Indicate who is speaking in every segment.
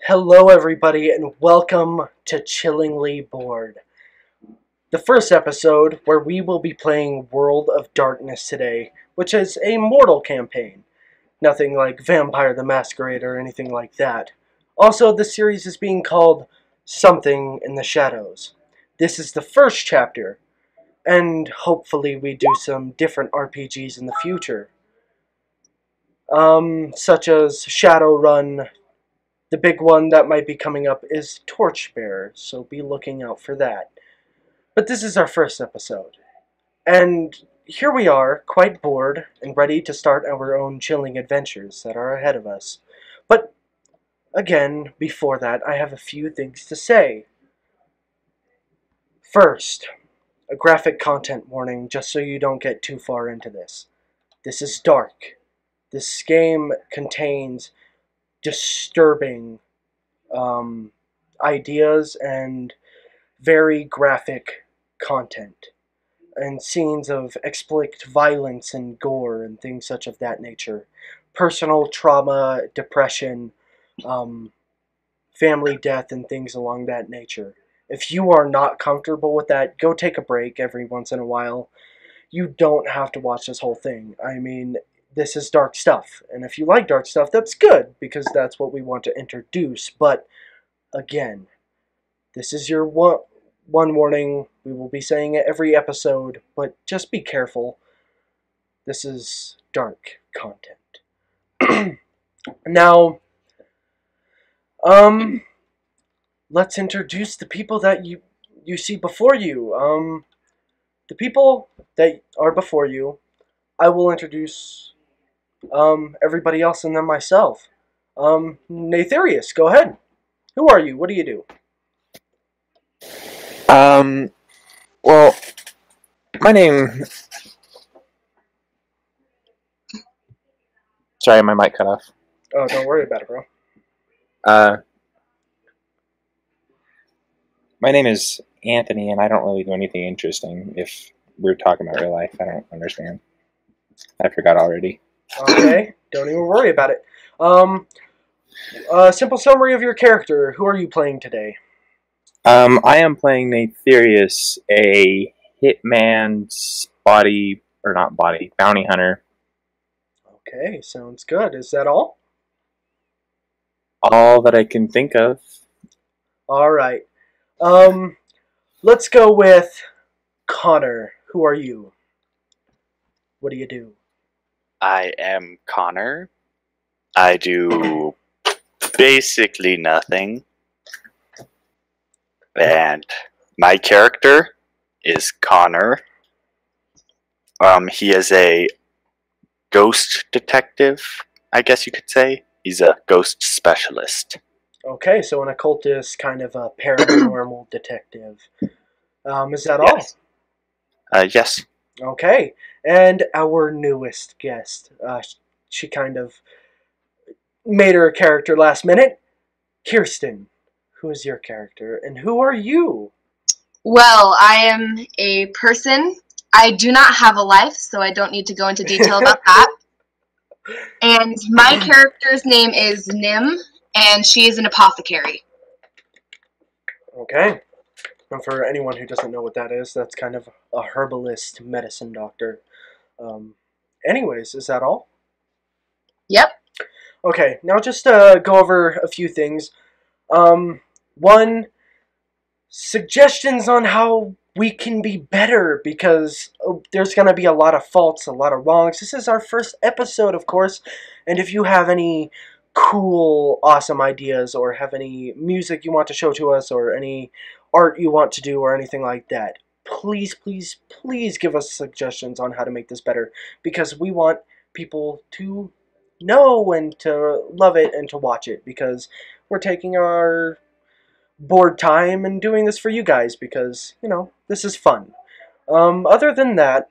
Speaker 1: Hello, everybody, and welcome to Chillingly Bored, the first episode where we will be playing World of Darkness today, which is a mortal campaign. Nothing like Vampire the Masquerade or anything like that. Also, the series is being called Something in the Shadows. This is the first chapter, and hopefully we do some different RPGs in the future. Such as Shadowrun. The big one that might be coming up is Torchbearer, so be looking out for that. But this is our first episode. And here we are, quite bored, and ready to start our own chilling adventures that are ahead of us. But, again, before that, I have a few things to say. First, a graphic content warning, just so you don't get too far into this. This is dark. This game contains disturbing ideas and very graphic content and scenes of explicit violence and gore and things such of that nature. Personal trauma, depression, family death, and things along that nature. If you are not comfortable with that, go take a break every once in a while. You don't have to watch this whole thing. I mean, this is dark stuff, and if you like dark stuff, that's good, because that's what we want to introduce. But, again, this is your one warning. We will be saying it every episode, but just be careful. This is dark content. Now, let's introduce the people that you see before you. The people that are before you, I will introduce everybody else and then myself. Natharius, go ahead. Who are you? What do you do?
Speaker 2: Well, my name... Sorry, my mic cut off.
Speaker 1: Oh, don't worry about it, bro.
Speaker 2: My name is Anthony, and I don't really do anything interesting. If we're talking about real life, I don't understand. I forgot already.
Speaker 1: Okay, don't even worry about it. Simple summary of your character. Who are you playing today?
Speaker 2: I am playing Natharius, a hitman's bounty hunter.
Speaker 1: Okay, sounds good. Is that all?
Speaker 2: All that I can think of.
Speaker 1: Alright. Let's go with Connor. Who are you? What do you do?
Speaker 3: I am Connor. I do basically nothing. And my character is Connor. He is a ghost detective, I guess you could say. He's a ghost specialist.
Speaker 1: Okay, so an occultist, kind of a paranormal detective. Is that
Speaker 3: Yes. Yes.
Speaker 1: all? Okay, and our newest guest. She kind of made her character last minute. Kirsten, who is your character, and who are you?
Speaker 4: Well, I am a person. I do not have a life, so I don't need to go into detail about that. And my character's name is Nim, and she is an apothecary.
Speaker 1: Okay. And for anyone who doesn't know what that is, that's kind of a herbalist medicine doctor. Anyways, is that all?
Speaker 4: Yep.
Speaker 1: Okay, now just go over a few things. One, suggestions on how we can be better, because there's going to be a lot of faults, a lot of wrongs. This is our first episode, of course, and if you have any cool, awesome ideas, or have any music you want to show to us, or any art you want to do, or anything like that, please, please, please give us suggestions on how to make this better, because we want people to know and to love it and to watch it, because we're taking our bored time and doing this for you guys, because, you know, this is fun. Other than that,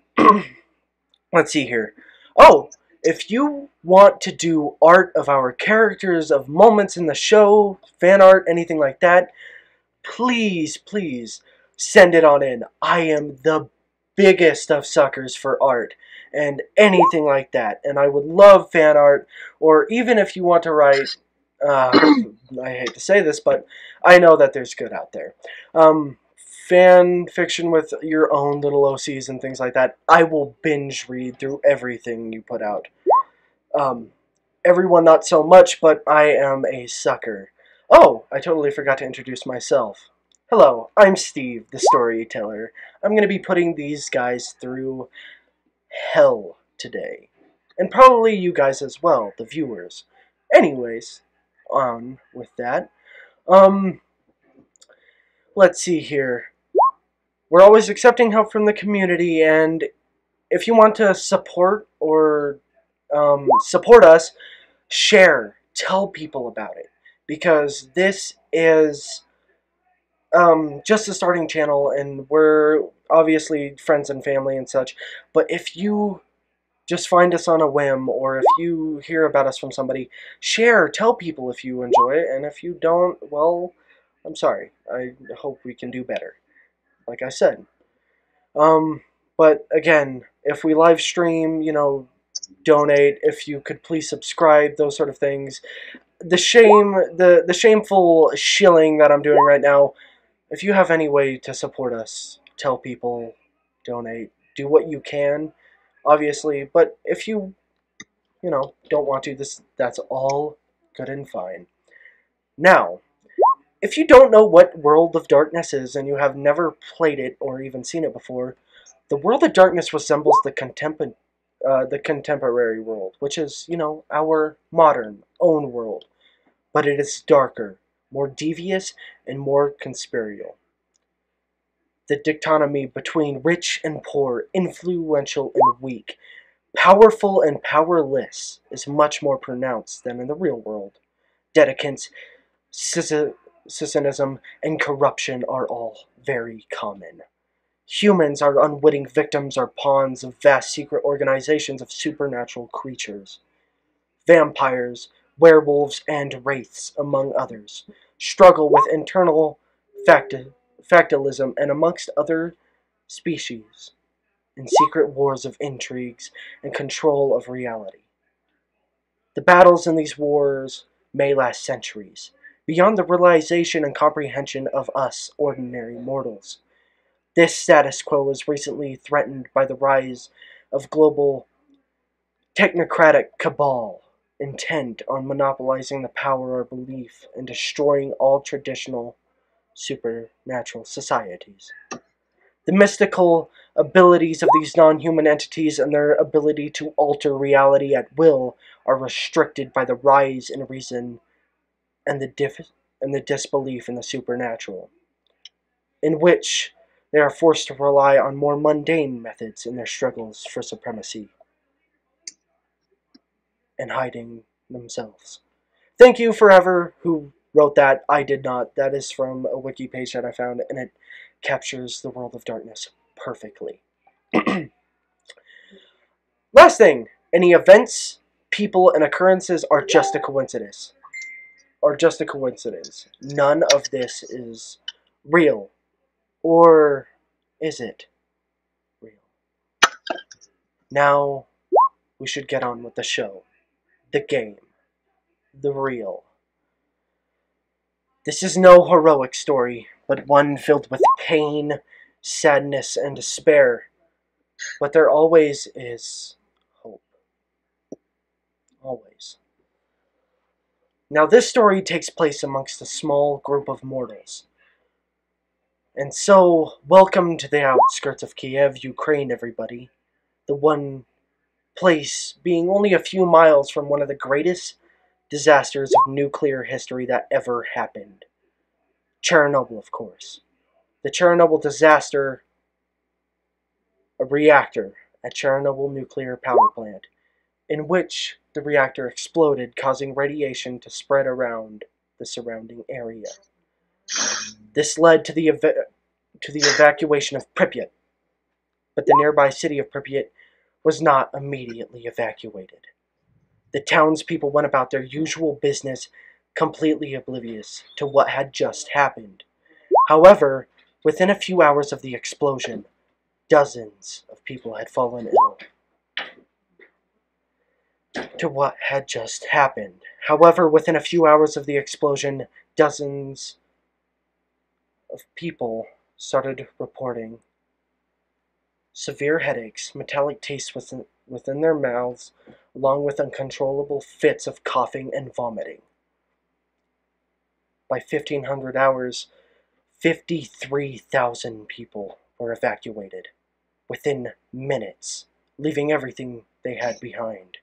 Speaker 1: let's see here. Oh, if you want to do art of our characters, of moments in the show, fan art, anything like that, please, please send it on in. I am the biggest of suckers for art and anything like that, and I would love fan art, or even if you want to write I hate to say this, but I know that there's good out there. Fan fiction with your own little OCs and things like that. I will binge read through everything you put out. Um, Everyone not so much, but I am a sucker. Oh, I totally forgot to introduce myself. Hello, I'm Steve, the storyteller. I'm going to be putting these guys through hell today. And probably you guys as well, the viewers. Anyways, on with that. Um, let's see here. We're always accepting help from the community, and if you want to support or support us, share, tell people about it, because this is just a starting channel, and we're obviously friends and family and such. But if you just find us on a whim, or if you hear about us from somebody, share, tell people if you enjoy it, and if you don't, well, I'm sorry. I hope we can do better, like I said. But again, if we live stream, donate, if you could please subscribe, those sort of things. The shameful shilling that I'm doing right now, if you have any way to support us, tell people, donate, do what you can, obviously. But if don't want to, that's all good and fine. Now, if you don't know what World of Darkness is and you have never played it or even seen it before, the World of Darkness resembles the contemporary world, which is, our modern own world. But it is darker, more devious, and more conspiratorial. The dichotomy between rich and poor, influential and weak, powerful and powerless is much more pronounced than in the real world. Dedicants, cynicism, and corruption are all very common. Humans are unwitting victims or pawns of vast secret organizations of supernatural creatures. Vampires, werewolves, and wraiths, among others, struggle with internal factalism and amongst other species in secret wars of intrigues and control of reality. The battles in these wars may last centuries, beyond the realization and comprehension of us ordinary mortals. This status quo was recently threatened by the rise of global technocratic cabal intent on monopolizing the power of belief and destroying all traditional supernatural societies. The mystical abilities of these non-human entities and their ability to alter reality at will are restricted by the rise in reason and the disbelief in the supernatural, in which they are forced to rely on more mundane methods in their struggles for supremacy and hiding themselves. Thank you, Forever, who wrote that. I did not. That is from a wiki page that I found, and it captures the World of Darkness perfectly. Last thing, any events, people, and occurrences are just a coincidence. None of this is real. Or is it real? Now, we should get on with the show. The game. The real. This is no heroic story, but one filled with pain, sadness, and despair. But there always is hope. Always. Now, this story takes place amongst a small group of mortals. And so, welcome to the outskirts of Kiev, Ukraine, everybody. The one place being only a few miles from one of the greatest disasters of nuclear history that ever happened. Chernobyl, of course. The Chernobyl disaster, a reactor at Chernobyl nuclear power plant, in which the reactor exploded, causing radiation to spread around the surrounding area. This led to the evacuation of Pripyat, but the nearby city of Pripyat was not immediately evacuated. The townspeople went about their usual business, completely oblivious to what had just happened. However, within a few hours of the explosion, dozens of people had fallen ill. to what had just happened. However, within a few hours of the explosion, dozens of people started reporting severe headaches, metallic taste within their mouths, along with uncontrollable fits of coughing and vomiting. By 1500 hours, 53,000 people were evacuated within minutes, leaving everything they had behind,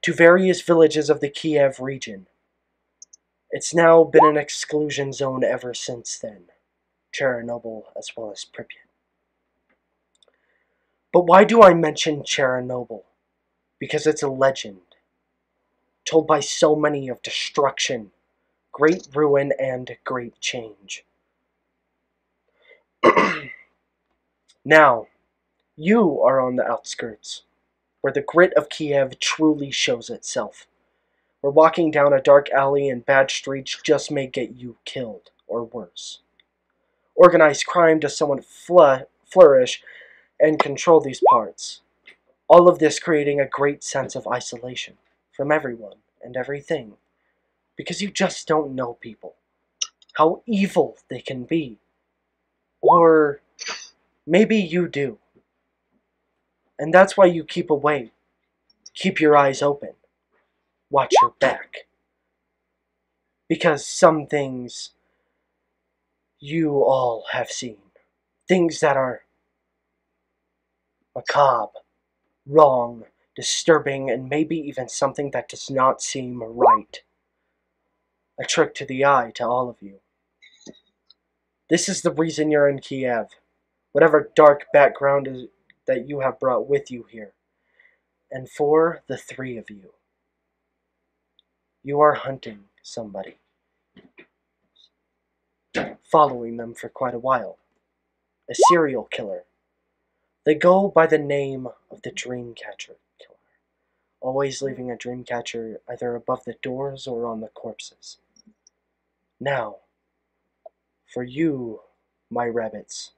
Speaker 1: to various villages of the Kiev region. It's now been an exclusion zone ever since then, Chernobyl as well as Pripyat. But why do I mention Chernobyl? Because it's a legend, told by so many of destruction, great ruin, and great change. Now, you are on the outskirts, where the grit of Kiev truly shows itself. Where walking down a dark alley and bad streets just may get you killed, or worse. Organized crime does somewhat flourish and control these parts. All of this creating a great sense of isolation from everyone and everything. Because you just don't know people. How evil they can be. Or maybe you do. And that's why you keep away. Keep your eyes open. Watch your back. Because some things you all have seen. Things that are macabre, wrong, disturbing, and maybe even something that does not seem right. A trick to the eye to all of you. This is the reason you're in Kiev. Whatever dark background is that you have brought with you here. And for the three of you, you are hunting somebody. Following them for quite a while. A serial killer. They go by the name of the Dreamcatcher Killer. Always leaving a dreamcatcher either above the doors or on the corpses. Now, for you, my rabbits,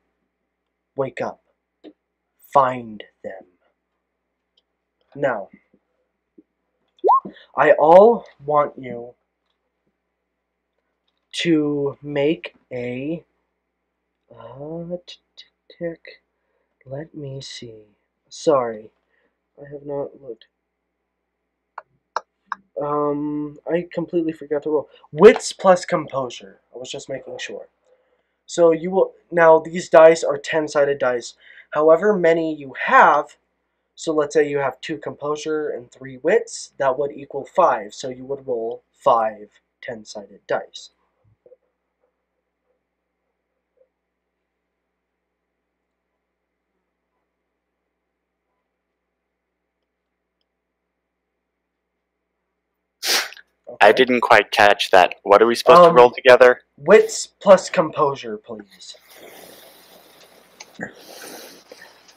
Speaker 1: wake up. Find them. Now, I all want you to make a tick. Let me see. Sorry, I have not looked. I completely forgot to roll. Wits plus composure. I was just making sure. So you will now. These dice are 10-sided dice. However many you have. So let's say you have 2 composure and 3 wits. That would equal 5. So you would roll 5 10-sided dice. Okay.
Speaker 3: I didn't quite catch that. What are we supposed to roll together?
Speaker 1: Wits plus composure, please.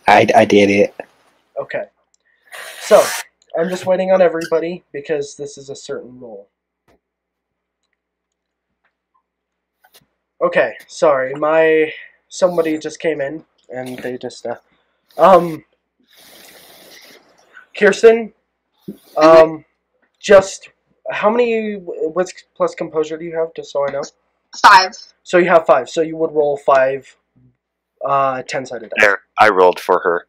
Speaker 2: I did it.
Speaker 1: Okay. So, I'm just waiting on everybody because this is a certain roll. Okay, sorry. Somebody just came in and they just Kirsten, just how many wits plus composure do you have, just so I know?
Speaker 4: 5.
Speaker 1: So you have 5. So you would roll 5 10-sided dice.
Speaker 3: There, I rolled for her.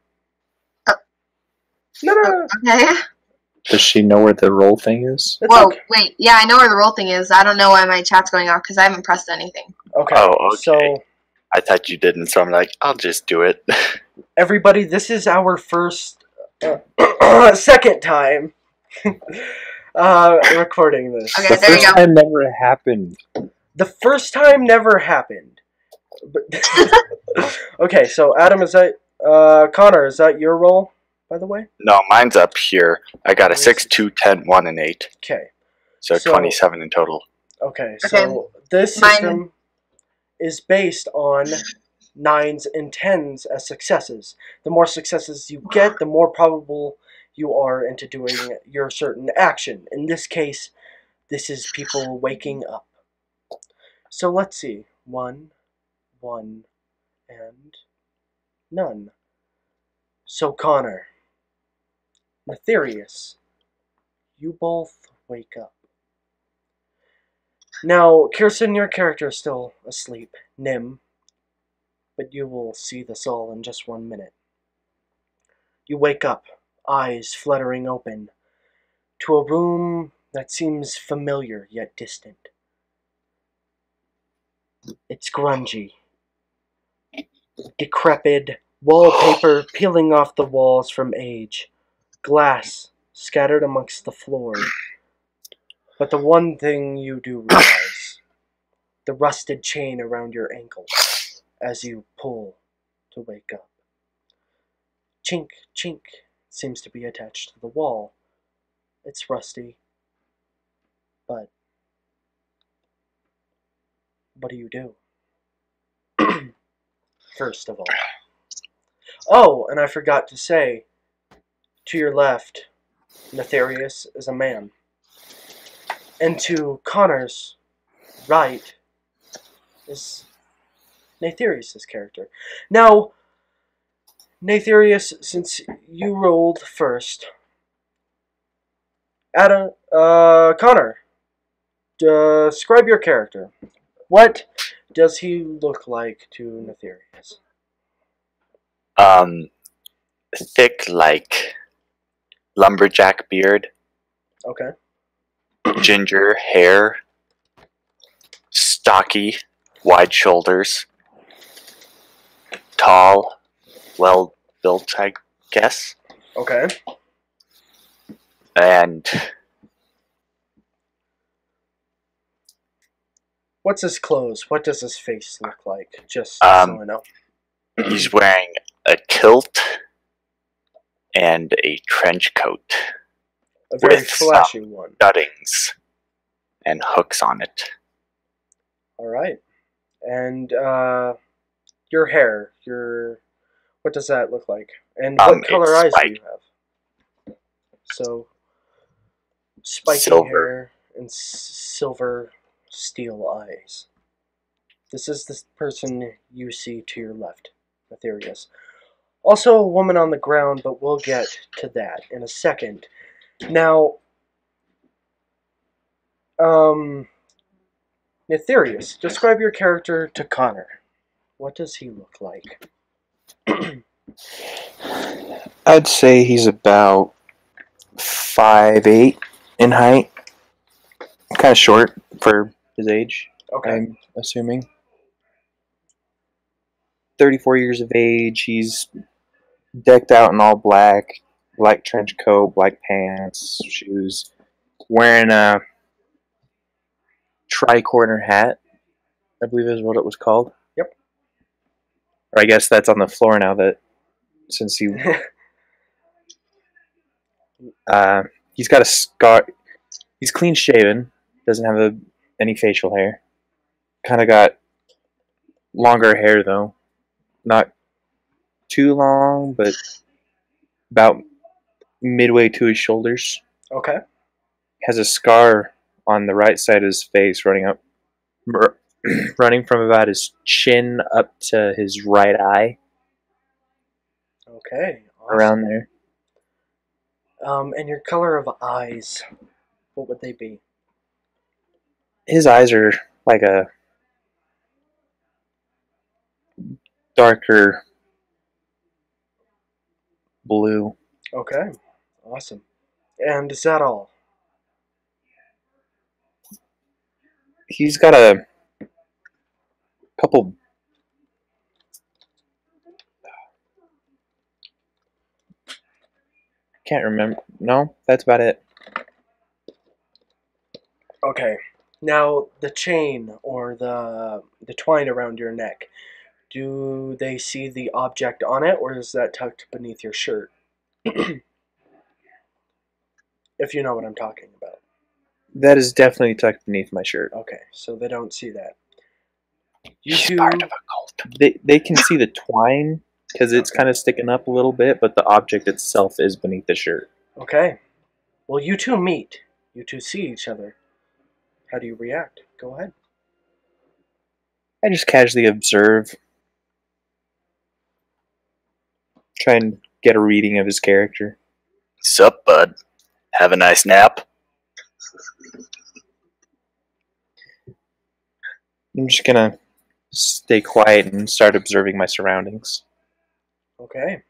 Speaker 1: No.
Speaker 4: Okay.
Speaker 2: Does she know where the roll thing is?
Speaker 4: Whoa,
Speaker 1: Okay.
Speaker 4: wait. Yeah, I know where the roll thing is. I don't know why my chat's going off because I haven't pressed anything.
Speaker 1: Okay.
Speaker 3: Oh, okay.
Speaker 1: So
Speaker 3: I thought you didn't, so I'm like, I'll just do it.
Speaker 1: everybody, this is our first, second time recording this.
Speaker 4: Okay,
Speaker 2: The
Speaker 4: there you
Speaker 2: first
Speaker 4: go.
Speaker 2: time never happened.
Speaker 1: The first time never happened. Okay, so Adam, is that Connor? Is that your roll, by the way?
Speaker 3: No, mine's up here. I got a 6, 2, 10, 1, and 8.
Speaker 1: Okay.
Speaker 3: So 27 in total.
Speaker 1: Okay, so this system is based on 9s and 10s as successes. The more successes you get, the more probable you are into doing your certain action. In this case, this is people waking up. So let's see. 1, 1, and none. So Connor, Nefarious, you both wake up. Now, Kirsten, your character is still asleep. Nim, but you will see this all in just 1 minute. You wake up, eyes fluttering open, to a room that seems familiar yet distant. It's grungy, decrepit, wallpaper peeling off the walls from age, glass scattered amongst the floor. But the one thing you do realize, the rusted chain around your ankle as you pull to wake up. Chink, chink seems to be attached to the wall. It's rusty, but what do you do? First of all. Oh, and I forgot to say, to your left, Nefarious is a man. And to Connor's right is Nefarious' character. Now, Nefarious, since you rolled first, Connor, describe your character. What does he look like to Nefarious?
Speaker 3: Thick like lumberjack beard,
Speaker 1: Okay.
Speaker 3: ginger hair, stocky, wide shoulders, tall, well built, I guess,
Speaker 1: Okay.
Speaker 3: and
Speaker 1: What's his clothes? What does his face look like? Just so I know.
Speaker 3: he's wearing a kilt and a trench coat
Speaker 1: A very
Speaker 3: with
Speaker 1: flashy one.
Speaker 3: studdings and hooks on it.
Speaker 1: Alright. And your hair, what does that look like? And what color
Speaker 3: It's
Speaker 1: eyes do
Speaker 3: white.
Speaker 1: you have? So, spiky
Speaker 3: Silver.
Speaker 1: hair and silver steel eyes. This is the person you see to your left, Nefarious. Also a woman on the ground, but we'll get to that in a second. Now, Nefarious, describe your character to Connor. What does he look like?
Speaker 2: I'd say he's about 5'8" in height. Kind of short for his age,
Speaker 1: Okay.
Speaker 2: I'm assuming. 34 years of age. He's decked out in all black trench coat, black pants, shoes. Wearing a tri-corner hat, I believe is what it was called.
Speaker 1: Yep.
Speaker 2: Or I guess that's on the floor now that since he he's got a scar. He's clean shaven. Doesn't have any facial hair. Kind of got longer hair though. Not too long, but about midway to his shoulders.
Speaker 1: Okay.
Speaker 2: Has a scar on the right side of his face running from about his chin up to his right eye.
Speaker 1: Okay. Awesome.
Speaker 2: Around there.
Speaker 1: And your color of eyes, what would they be?
Speaker 2: His eyes are like a darker blue.
Speaker 1: Okay. Awesome. And is that all?
Speaker 2: He's got a couple can't remember. No, that's about it.
Speaker 1: Okay. Now, the chain or the twine around your neck, do they see the object on it, or is that tucked beneath your shirt? If you know what I'm talking about.
Speaker 2: That is definitely tucked beneath my shirt.
Speaker 1: Okay, so they don't see that. You
Speaker 3: He's
Speaker 1: two,
Speaker 3: part of a cult.
Speaker 2: They can see the twine because it's kind of sticking up a little bit, but the object itself is beneath the shirt.
Speaker 1: okay. Well, you two meet. You two see each other. How do you react? Go ahead.
Speaker 2: I just casually observe, try and get a reading of his character.
Speaker 3: Sup, bud? Have a nice nap?
Speaker 2: I'm just gonna stay quiet and start observing my surroundings.
Speaker 1: Okay.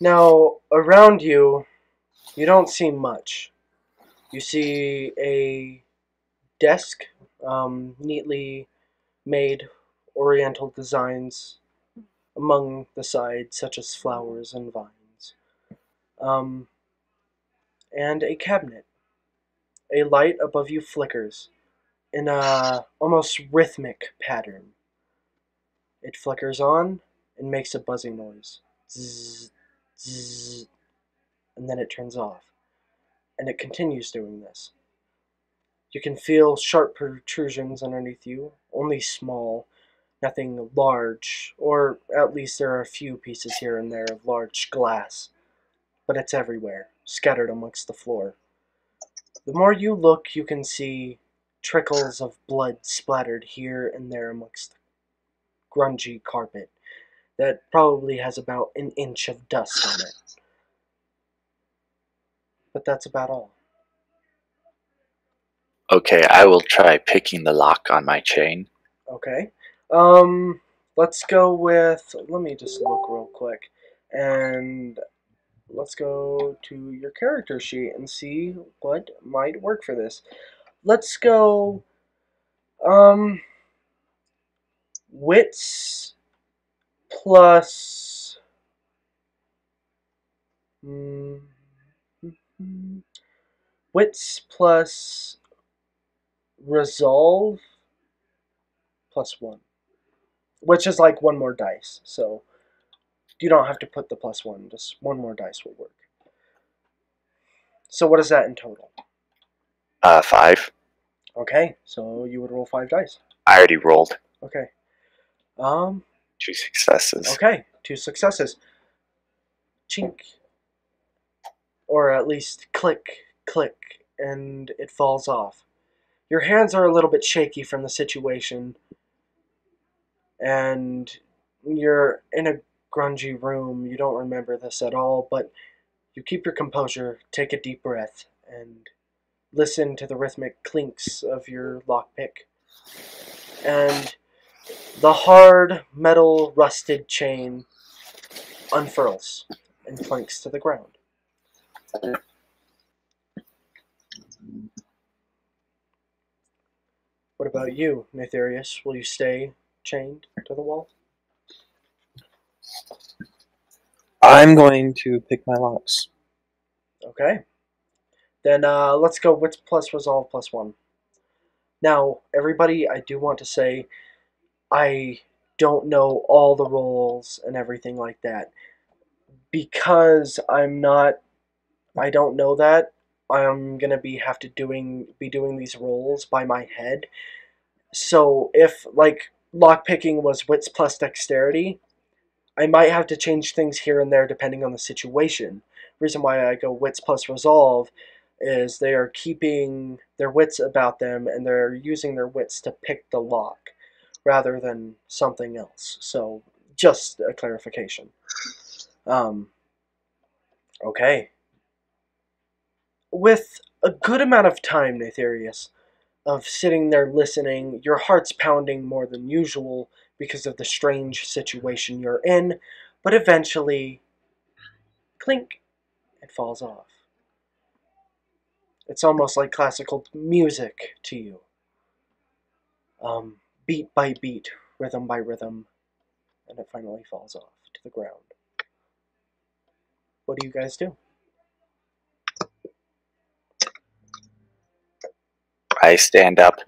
Speaker 1: Now, around you, you don't see much. You see a desk, neatly made oriental designs among the sides, such as flowers and vines, um, and a cabinet. A light above you flickers in a almost rhythmic pattern. It flickers on and makes a buzzing noise. Zzz, zzz, and then it turns off. And it continues doing this. You can feel sharp protrusions underneath you, only small, nothing large, or at least there are a few pieces here and there of large glass, but it's everywhere, scattered amongst the floor. The more you look, you can see trickles of blood splattered here and there amongst the grungy carpet that probably has about an inch of dust on it. But that's about all.
Speaker 3: Okay, I will try picking the lock on my chain.
Speaker 1: Okay. Let's go with. Let me just look real quick, and let's go to your character sheet and see what might work for this. Let's go. Wits plus. mm, Wits plus resolve plus one, which is like one more dice. So you don't have to put the plus one; just one more dice will work. So what is that in total?
Speaker 3: 5.
Speaker 1: Okay, so you would roll 5 dice.
Speaker 3: I already rolled
Speaker 1: Okay.
Speaker 3: 2 successes.
Speaker 1: Okay, 2 successes. Chink. Or at least click, click, and it falls off. Your hands are a little bit shaky from the situation, and you're in a grungy room. You don't remember this at all, but you keep your composure, take a deep breath, and listen to the rhythmic clinks of your lockpick. And the hard metal rusted chain unfurls and clinks to the ground. What about you, Natharius? Will you stay chained to the wall?
Speaker 2: I'm going to pick my locks.
Speaker 1: Okay. Then let's go wits plus resolve plus 1. Now, everybody, I do want to say I don't know all the roles and everything like that. Because I don't know that, I'm gonna be doing these rolls by my head. So if like lockpicking was wits plus dexterity, I might have to change things here and there depending on the situation. Reason why I go wits plus resolve is they are keeping their wits about them and they're using their wits to pick the lock rather than something else. So just a clarification. Okay. With a good amount of time, Natharius, of sitting there listening, your heart's pounding more than usual because of the strange situation you're in, but eventually, clink, it falls off. It's almost like classical music to you. Beat by beat, rhythm by rhythm, and it finally falls off to the ground. What do you guys do?
Speaker 3: I stand up.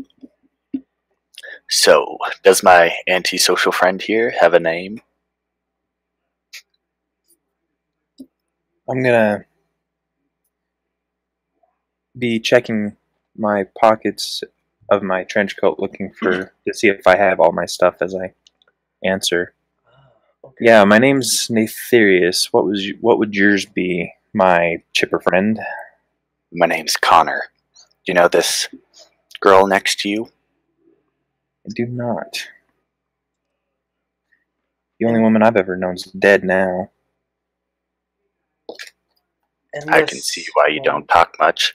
Speaker 3: So, does my antisocial friend here have a name?
Speaker 2: I'm gonna be checking my pockets of my trench coat looking to see if I have all my stuff as I answer.
Speaker 1: Okay.
Speaker 2: Yeah, my name's Natharius. What would yours be, my chipper friend?
Speaker 3: My name's Connor. You know this girl next to you?
Speaker 2: I do not. The only woman I've ever known is dead now.
Speaker 1: And
Speaker 3: I can see why you don't talk much.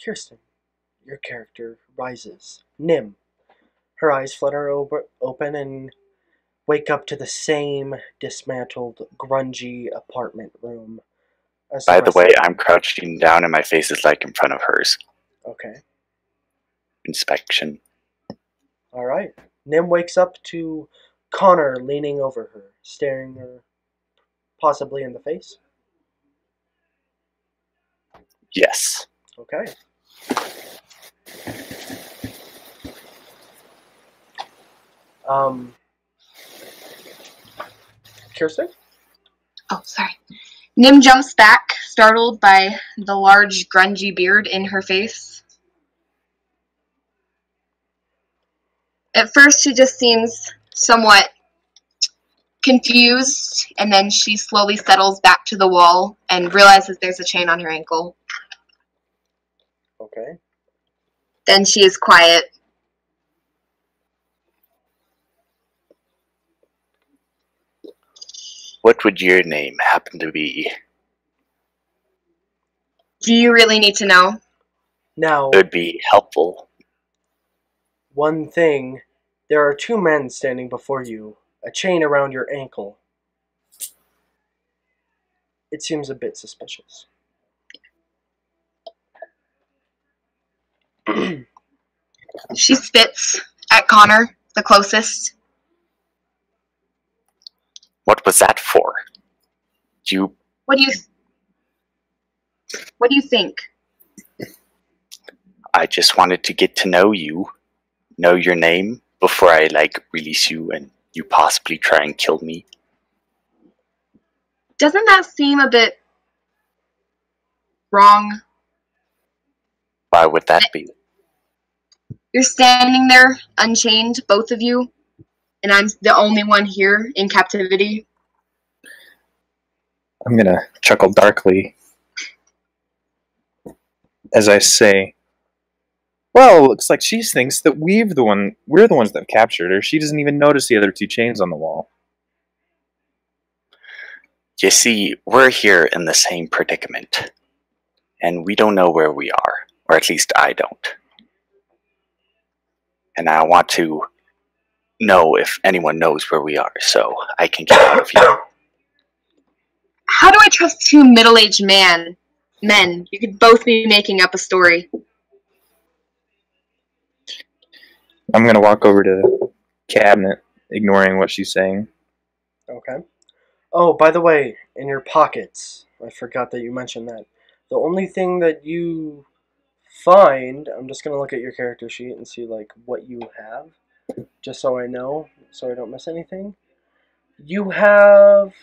Speaker 1: Kirsten, your character rises. Nim. Her eyes flutter open and wake up to the same dismantled, grungy apartment room as
Speaker 3: By the
Speaker 1: rest
Speaker 3: way,
Speaker 1: of
Speaker 3: I'm crouching down and my face is like in front of hers.
Speaker 1: Okay.
Speaker 3: Inspection.
Speaker 1: Alright. Nim wakes up to Connor leaning over her, staring her possibly in the face.
Speaker 3: Yes.
Speaker 1: Okay. Kirsten?
Speaker 4: Oh, sorry. Nim jumps back, startled by the large, grungy beard in her face. At first, she just seems somewhat confused, and then she slowly settles back to the wall and realizes there's a chain on her ankle.
Speaker 1: Okay.
Speaker 4: Then she is quiet.
Speaker 3: What would your name happen to be?
Speaker 4: Do you really need to know?
Speaker 1: Now,
Speaker 3: It would be helpful.
Speaker 1: one thing. There are two men standing before you, a chain around your ankle. It seems a bit suspicious.
Speaker 4: She spits at Connor, the closest.
Speaker 3: What was that for? You.
Speaker 4: What do you think?
Speaker 3: I just wanted to get to know you, know your name, before I, release you and you possibly try and kill me.
Speaker 4: Doesn't that seem a bit wrong?
Speaker 3: Why would that be?
Speaker 4: You're standing there, unchained, both of you, and I'm the only one here in captivity.
Speaker 2: I'm gonna chuckle darkly as I say, well, looks like she thinks that we're the ones that captured her. She doesn't even notice the other two chains on the wall.
Speaker 3: You see, we're here in the same predicament, and we don't know where we are, or at least I don't. And I want to know if anyone knows where we are, so I can get out of here.
Speaker 4: How do I trust two middle-aged men? You could both be making up a story.
Speaker 2: I'm gonna walk over to the cabinet, ignoring what she's saying.
Speaker 1: Okay. Oh, by the way, in your pockets, I forgot that you mentioned that. The only thing that you find, I'm just gonna look at your character sheet and see what you have, just so I know, so I don't miss anything. You have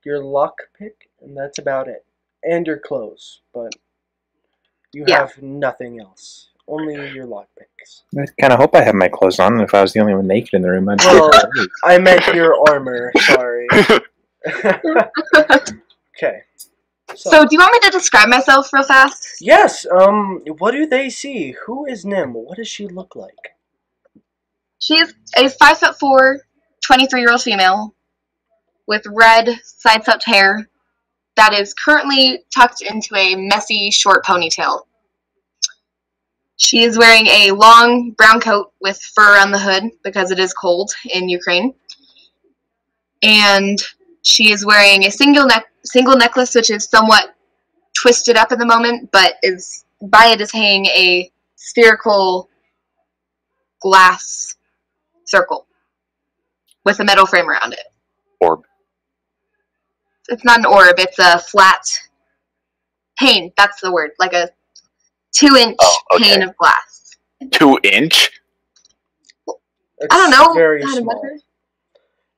Speaker 1: your lockpick, and that's about it, and your clothes, but you have nothing else. Only your lockpicks.
Speaker 2: I kind of hope I have my clothes on. If I was the only one naked in the room, I'd
Speaker 1: Well, I meant your armor. Sorry. Okay.
Speaker 4: So, do you want me to describe myself real fast?
Speaker 1: Yes. What do they see? Who is Nim? What does she look like?
Speaker 4: She's a 5'4", 23-year-old female with red, side-swept hair that is currently tucked into a messy, short ponytail. She is wearing a long brown coat with fur on the hood because it is cold in Ukraine. And she is wearing a single necklace, which is somewhat twisted up at the moment, but by it is hanging a spherical glass circle with a metal frame around it.
Speaker 3: Orb.
Speaker 4: It's not an orb, it's a flat pane, that's the word, like a 2-inch pane of glass.
Speaker 3: 2-inch?
Speaker 1: It's
Speaker 4: I don't know.
Speaker 1: Very small.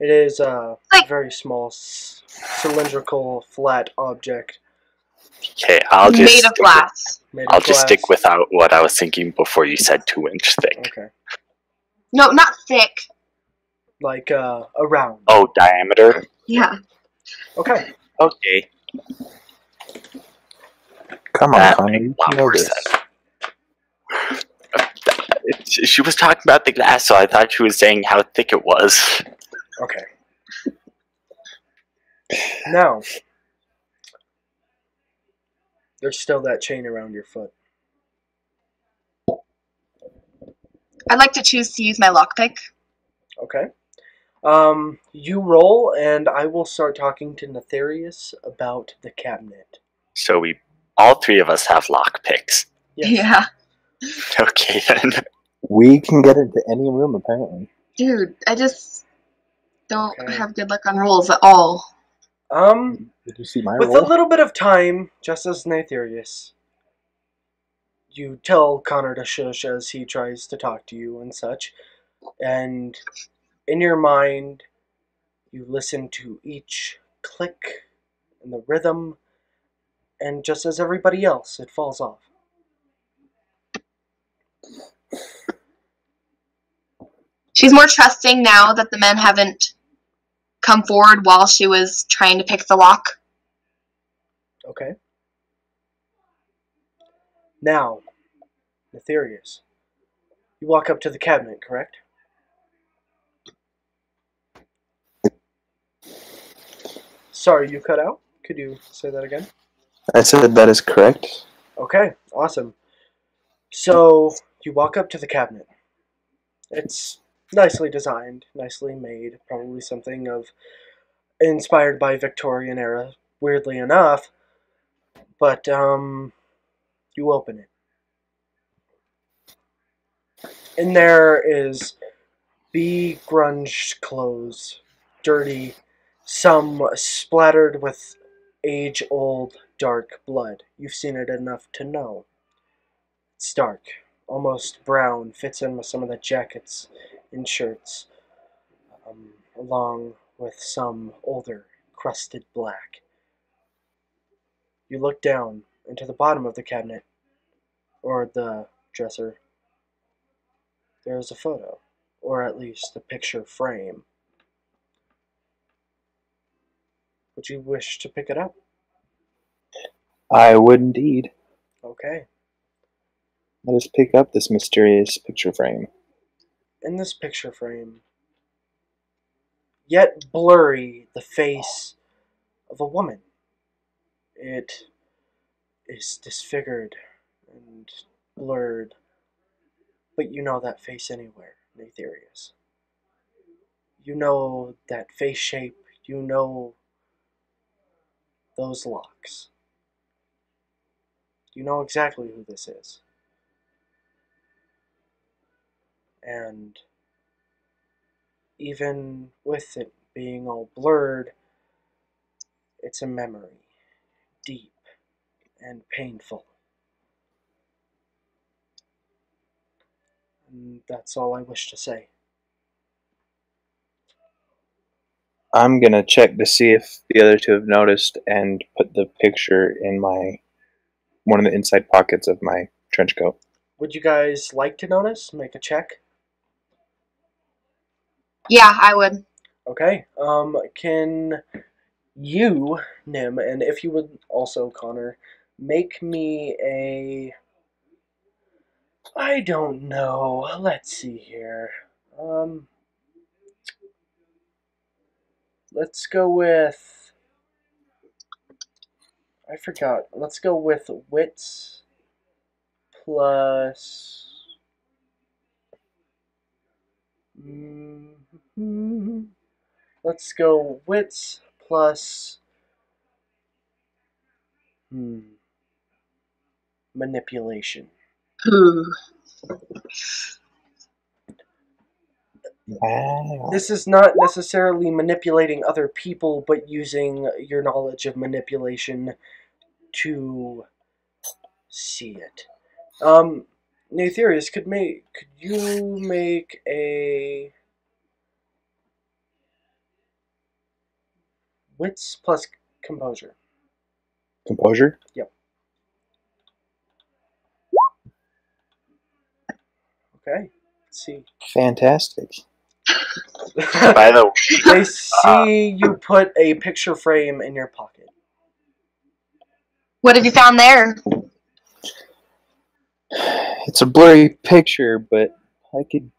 Speaker 1: It is a very small, cylindrical, flat object.
Speaker 3: Okay, I'll just
Speaker 4: made of glass.
Speaker 3: I'll just stick with what I was thinking before you said 2-inch thick.
Speaker 1: Okay.
Speaker 4: No, not thick.
Speaker 1: Like around.
Speaker 3: Oh, diameter?
Speaker 4: Yeah.
Speaker 1: Okay.
Speaker 3: Okay.
Speaker 2: Come on, Connie. You
Speaker 3: Lot
Speaker 2: know
Speaker 3: more
Speaker 2: this.
Speaker 3: sense. She was talking about the glass, so I thought she was saying how thick it was.
Speaker 1: Okay. Now, There's still that chain around your foot.
Speaker 4: I'd like to choose to use my lockpick.
Speaker 1: Okay. You roll, and I will start talking to Netherius about the cabinet.
Speaker 3: So all three of us have lockpicks.
Speaker 1: Yes.
Speaker 4: Yeah.
Speaker 3: Okay then.
Speaker 2: We can get into any room, apparently.
Speaker 4: Dude, I just don't
Speaker 1: Okay.
Speaker 4: have good luck on rolls at all.
Speaker 2: Did you see my
Speaker 1: With a
Speaker 2: roll?
Speaker 1: little bit of time, just as Netherius, you tell Connor to shush as he tries to talk to you and such, and in your mind, you listen to each click and the rhythm, and just as everybody else, it falls off.
Speaker 4: She's more trusting now that the men haven't come forward while she was trying to pick the lock.
Speaker 1: Okay. Now, Netherius, you walk up to the cabinet, correct? Sorry, you cut out. Could you say that again?
Speaker 2: I said that is correct.
Speaker 1: Okay, awesome. So, you walk up to the cabinet. It's nicely designed, nicely made, probably something of inspired by Victorian era, weirdly enough. But, you open it. In there is begrunged clothes, dirty, some splattered with age-old dark blood. You've seen it enough to know. It's dark, almost brown, fits in with some of the jackets and shirts, along with some older, crusted black. You look down into the bottom of the cabinet, or the dresser. There is a photo, or at least a picture frame. Would you wish to pick it up?
Speaker 2: I would indeed.
Speaker 1: Okay.
Speaker 2: Let us pick up this mysterious picture frame.
Speaker 1: In this picture frame, yet blurry, the face of a woman. It is disfigured and blurred, but you know that face anywhere, Netherius. You know that face shape, you know those locks. You know exactly who this is. And even with it being all blurred, it's a memory, deep and painful. And that's all I wish to say.
Speaker 2: I'm gonna check to see if the other two have noticed and put the picture in one of the inside pockets of my trench coat.
Speaker 1: Would you guys like to notice? Make a check.
Speaker 4: Yeah, I would.
Speaker 1: Okay. Can you, Nim, and if you would also, Connor, make me a... I don't know. Let's see here. Let's go with... I forgot. Let's go with wits plus... Let's go wits plus... manipulation.
Speaker 4: Ooh.
Speaker 2: Wow.
Speaker 1: This is not necessarily manipulating other people, but using your knowledge of manipulation to see it. Netherius, could you make a wits plus composure?
Speaker 2: Composure?
Speaker 1: Yep. Okay. Let's see.
Speaker 2: Fantastic.
Speaker 3: By the
Speaker 1: They see you put a picture frame in your pocket.
Speaker 4: What have you found there?
Speaker 2: It's a blurry picture, but I could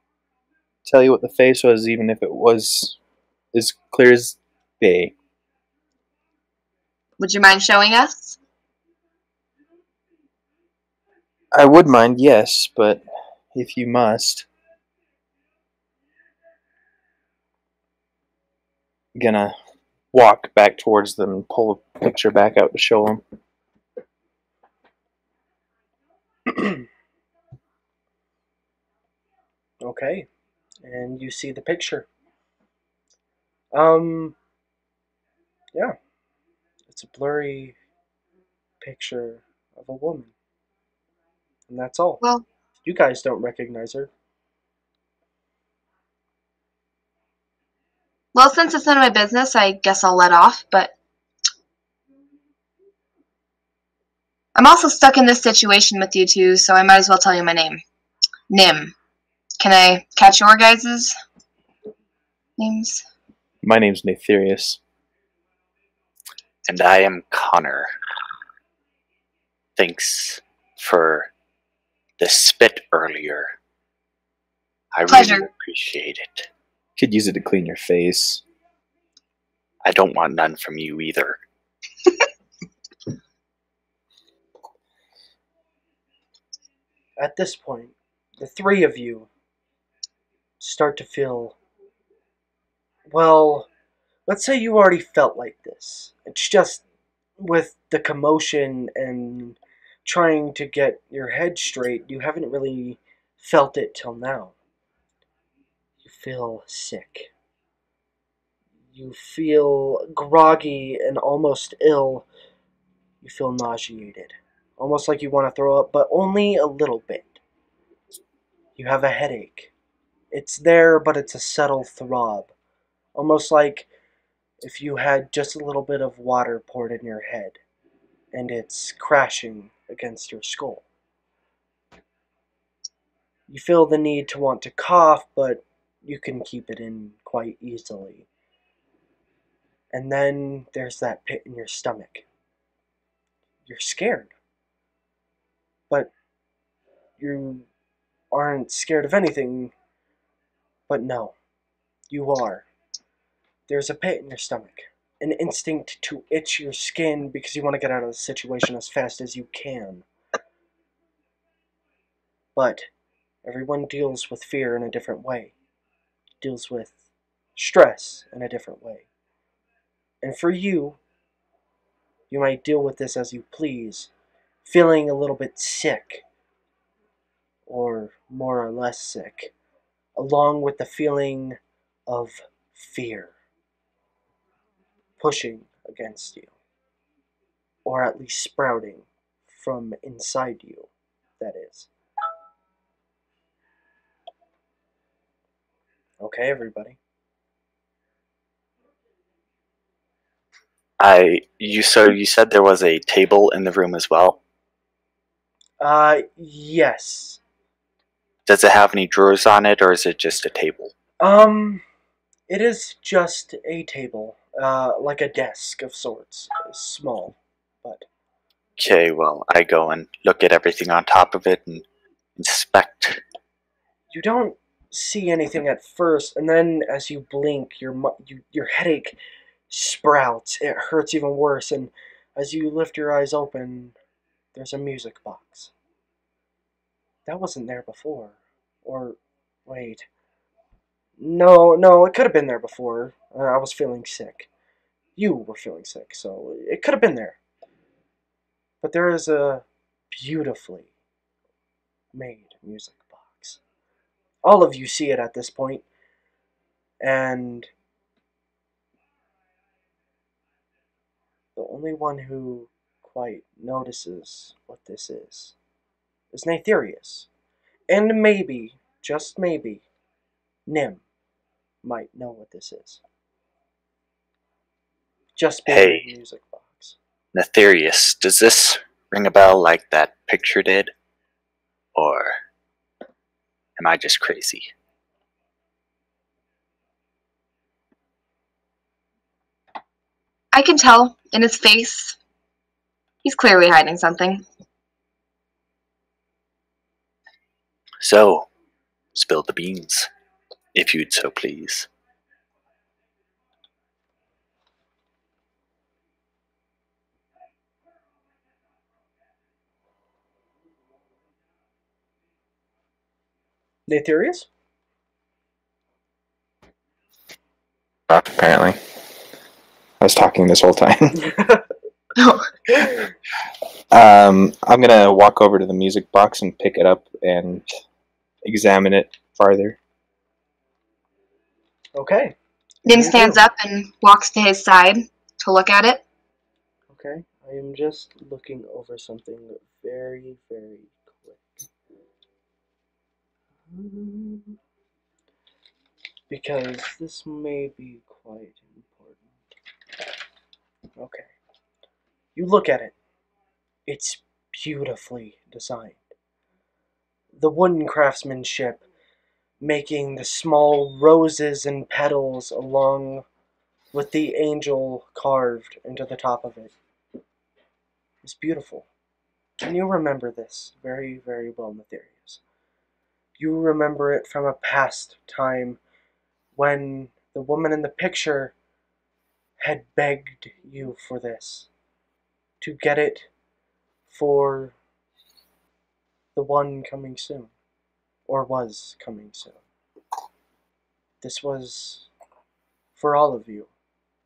Speaker 2: tell you what the face was even if it was as clear as day.
Speaker 4: Would you mind showing us?
Speaker 2: I would mind, yes, but if you must, gonna walk back towards them and pull a picture back out to show them.
Speaker 1: Okay, and you see the picture. Um, yeah, it's a blurry picture of a woman, and that's all.
Speaker 4: Well,
Speaker 1: You guys don't recognize her.
Speaker 4: since it's none of my business, I guess I'll let off, but I'm also stuck in this situation with you two, so I might as well tell you my name. Nim. Can I catch your guys' names?
Speaker 2: My name's Natherius.
Speaker 3: And I am Connor. Thanks for the spit earlier. I
Speaker 4: Pleasure.
Speaker 3: really appreciate it.
Speaker 2: Could use it to clean your face.
Speaker 3: I don't want none from you either.
Speaker 1: At this point, the three of you start to feel, well, let's say you already felt like this. It's just with the commotion and trying to get your head straight, you haven't really felt it till now. You feel sick. You feel groggy and almost ill. You feel nauseated. Almost like you want to throw up, but only a little bit. You have a headache. It's there, but it's a subtle throb. Almost like if you had just a little bit of water poured in your head and it's crashing against your skull. You feel the need to want to cough, but you can keep it in quite easily. And then there's that pit in your stomach. You're scared, but you aren't scared of anything. But no, you are. There's a pit in your stomach. An instinct to itch your skin because you want to get out of the situation as fast as you can. But everyone deals with fear in a different way. Deals with stress in a different way. And for you, you might deal with this as you please, feeling a little bit sick, or more or less sick, along with the feeling of fear pushing against you, or at least sprouting from inside you, that is. Okay, everybody.
Speaker 3: So you said there was a table in the room as well.
Speaker 1: Yes.
Speaker 3: Does it have any drawers on it, or is it just a table?
Speaker 1: It is just a table, like a desk of sorts. Small, but
Speaker 3: Okay, well, I go and look at everything on top of it and inspect.
Speaker 1: you don't see anything at first, and then as you blink, your headache sprouts. It hurts even worse, and as you lift your eyes open, there's a music box. That wasn't there before. Or, wait. No, it could have been there before. I was feeling sick. You were feeling sick, so it could have been there. But there is a beautifully made music box. All of you see it at this point, and the only one who quite notices what this is Natherius. And maybe, just maybe, Nim might know what this is. Just being
Speaker 3: Hey,
Speaker 1: a music box.
Speaker 3: Natherius, does this ring a bell like that picture did? Or am I just crazy?
Speaker 4: I can tell in his face. He's clearly hiding something.
Speaker 3: So, spill the beans, if you'd so please.
Speaker 1: Natherius?
Speaker 2: Apparently. I was talking this whole time. I'm gonna walk over to the music box and pick it up and examine it farther.
Speaker 1: Okay.
Speaker 4: Nim
Speaker 1: You
Speaker 4: stands
Speaker 1: do.
Speaker 4: up and walks to his side to look at it.
Speaker 1: Okay. I am just looking over something very, very quick. Because this may be quite important. Okay. You look at it. It's beautifully designed. The wooden craftsmanship, making the small roses and petals along with the angel carved into the top of it, is beautiful. And you remember this very, very well, Natherius. You remember it from a past time when the woman in the picture had begged you for this, to get it for the one coming soon, or was coming soon. This was for all of you,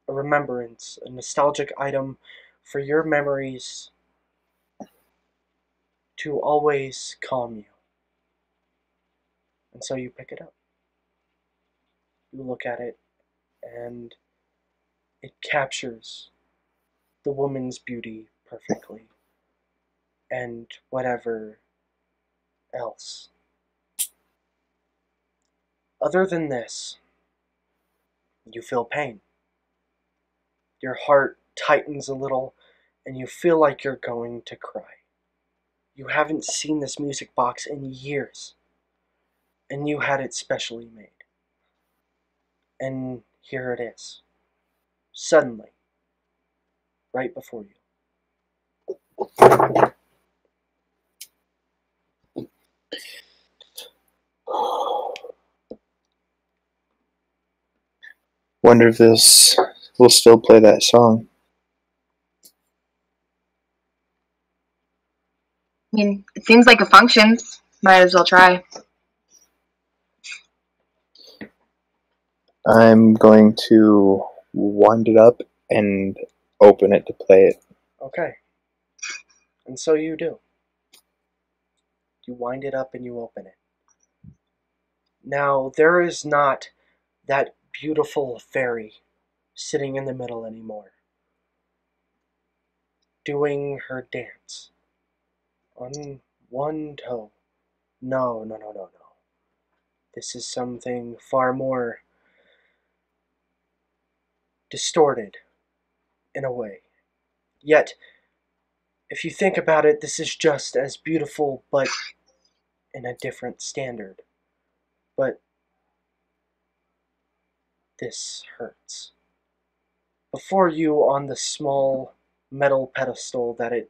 Speaker 1: a remembrance, a nostalgic item for your memories to always calm you. And so you pick it up. You look at it, and it captures the woman's beauty perfectly, and whatever else. Other than this, you feel pain. Your heart tightens a little, and you feel like you're going to cry. You haven't seen this music box in years, and you had it specially made. And here it is, suddenly, right before you.
Speaker 2: Wonder if this will still play that song.
Speaker 4: I mean, it seems like it functions. Might as well try.
Speaker 2: I'm going to wind it up and open it to play it.
Speaker 1: Okay. And so you do. You wind it up and you open it. Now, there is not that beautiful fairy sitting in the middle anymore, doing her dance on one toe. No, no, no, no, no. This is something far more distorted in a way. Yet, if you think about it, this is just as beautiful, but in a different standard. But this hurts. Before you, on the small metal pedestal that it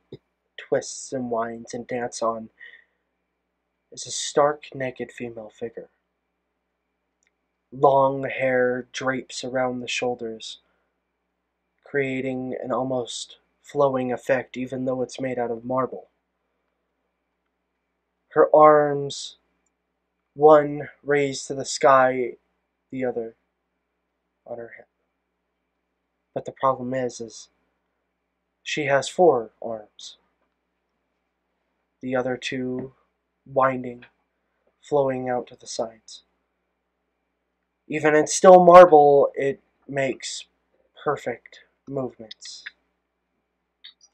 Speaker 1: twists and winds and dances on, is a stark naked female figure. Long hair drapes around the shoulders, creating an almost flowing effect even though it's made out of marble. Her arms, one raised to the sky, the other on her hip. But the problem is she has 4 arms. The other 2 winding, flowing out to the sides. Even in still marble, it makes perfect movements.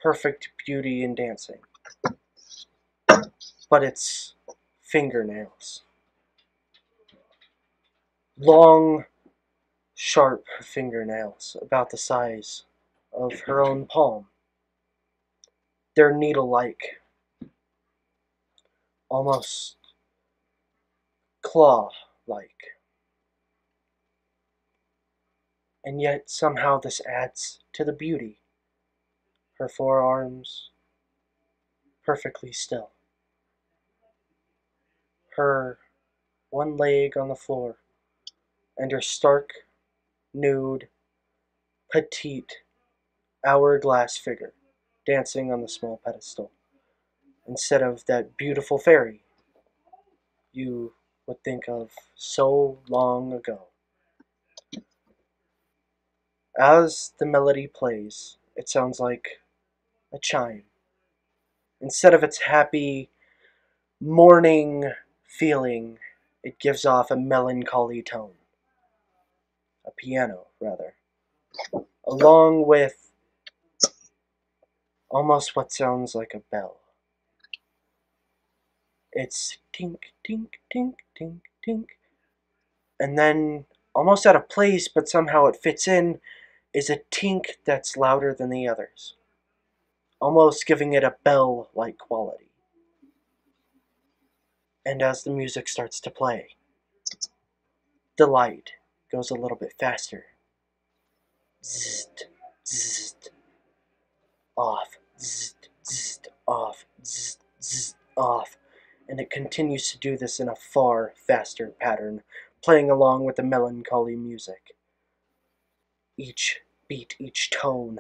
Speaker 1: Perfect beauty in dancing. But it's fingernails. Long, sharp fingernails about the size of her own palm. They're needle-like, almost claw-like. And yet somehow this adds to the beauty. Her forearms perfectly still. Her one leg on the floor, and her stark, nude, petite, hourglass figure dancing on the small pedestal, instead of that beautiful fairy you would think of so long ago. As the melody plays, it sounds like a chime. Instead of its happy morning feeling, it gives off a melancholy tone. A piano, rather. Along with almost what sounds like a bell. It's tink, tink, tink, tink, tink. And then, almost out of place, but somehow it fits in, is a tink that's louder than the others. Almost giving it a bell-like quality. And as the music starts to play, the light goes a little bit faster. Zzzt, zzzt, off, zzzt, zzzt, off, zzzt, zzzt, off. And it continues to do this in a far faster pattern, playing along with the melancholy music. Each beat, each tone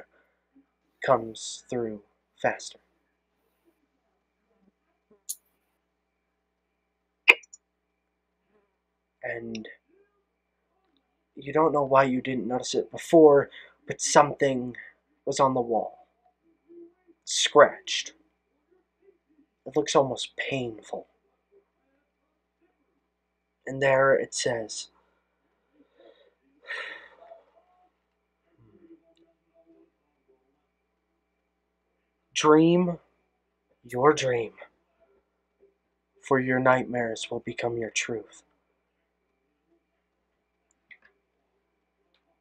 Speaker 1: comes through faster. And you don't know why you didn't notice it before, but something was on the wall. Scratched. It looks almost painful. And there it says, dream your dream, for your nightmares will become your truth.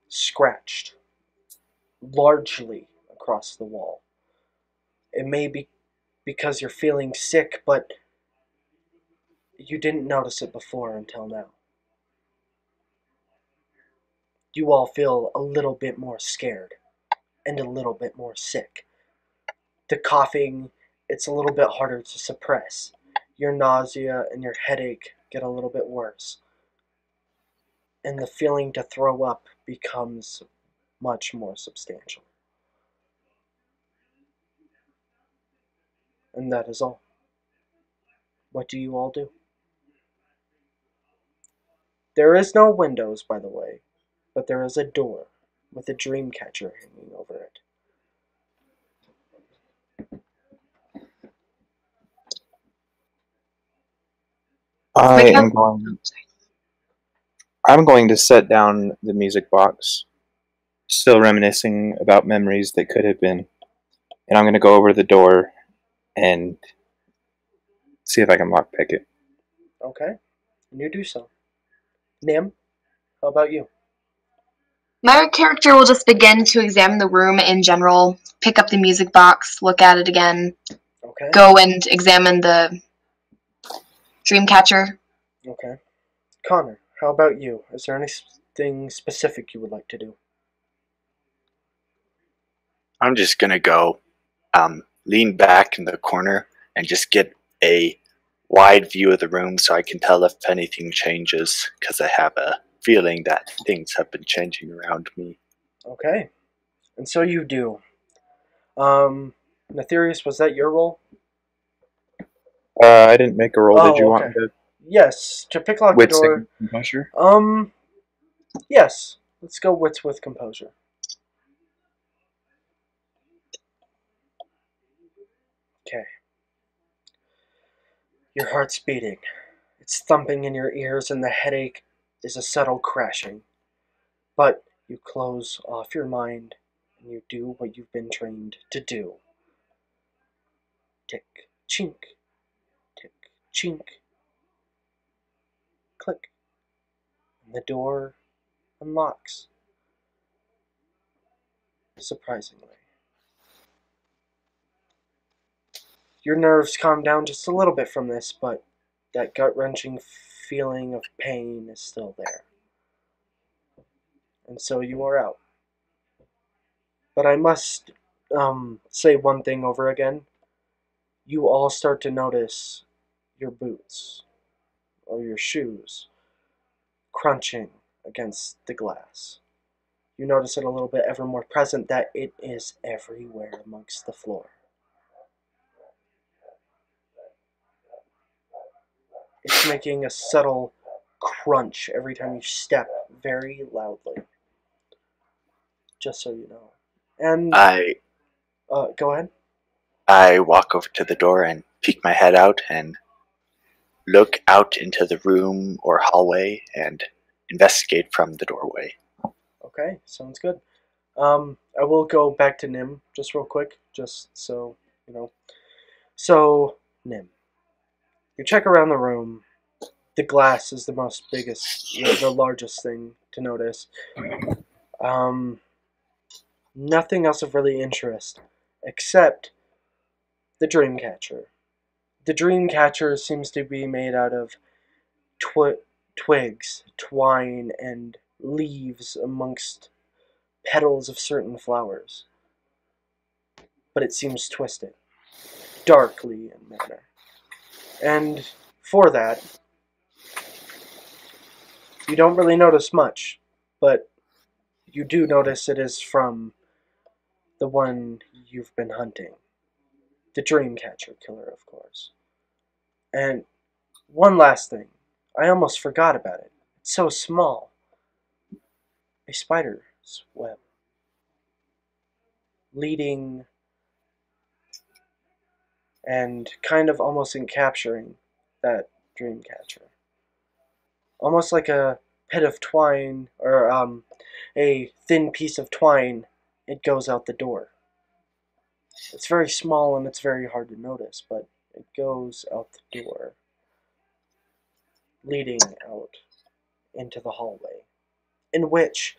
Speaker 1: Scratched largely across the wall. It may be because you're feeling sick, but you didn't notice it before until now. You all feel a little bit more scared and a little bit more sick. The coughing, it's a little bit harder to suppress. Your nausea and your headache get a little bit worse. And the feeling to throw up becomes much more substantial. And that is all. What do you all do? There is no windows, by the way, but there is a door with a dream catcher hanging over it.
Speaker 2: I'm going to set down the music box, still reminiscing about memories that could have been, and I'm going to go over to the door and see if I can lockpick it.
Speaker 1: Okay, and you do so. Nim, how about you?
Speaker 4: My character will just begin to examine the room in general, pick up the music box, look at it again,
Speaker 1: Okay.
Speaker 4: go and examine the dream catcher.
Speaker 1: Okay. Connor, how about you? Is there anything specific you would like to do?
Speaker 3: I'm just gonna go lean back in the corner and just get a wide view of the room so I can tell if anything changes, because I have a feeling that things have been changing around me.
Speaker 1: Okay. And so you do. Netherius, was that your role?
Speaker 2: I didn't make a roll.
Speaker 1: Oh,
Speaker 2: Did you
Speaker 1: okay.
Speaker 2: want to
Speaker 1: Yes, to pick lock the
Speaker 2: wits
Speaker 1: door.
Speaker 2: and composure?
Speaker 1: Yes. Let's go wits with composure. Okay. Your heart's beating. It's thumping in your ears, and the headache is a subtle crashing. But you close off your mind, and you do what you've been trained to do. Tick, chink, tick, chink. Click. And the door unlocks. Surprisingly. Your nerves calm down just a little bit from this, but that gut-wrenching feeling of pain is still there. And so you are out. But I must say one thing over again. You all start to notice your boots or your shoes crunching against the glass. You notice it a little bit ever more present that it is everywhere amongst the floor. It's making a subtle crunch every time you step very loudly. Just so you know. And go ahead.
Speaker 3: I walk over to the door and peek my head out and look out into the room or hallway and investigate from the doorway.
Speaker 1: Okay, sounds good. I will go back to Nim just real quick, just so you know. So, Nim, you check around the room. The glass is the the largest thing to notice. Nothing else of really interest, except the dream catcher. The dream catcher seems to be made out of twigs, twine, and leaves amongst petals of certain flowers. But it seems twisted, darkly in manner. And for that, you don't really notice much, but you do notice it is from the one you've been hunting. The Dreamcatcher killer, of course. And one last thing. I almost forgot about it. It's so small. A spider's web. Leading and kind of almost encapturing that Dreamcatcher. Almost like a bit of twine, or a thin piece of twine, it goes out the door. It's very small and it's very hard to notice, but it goes out the door, leading out into the hallway, in which,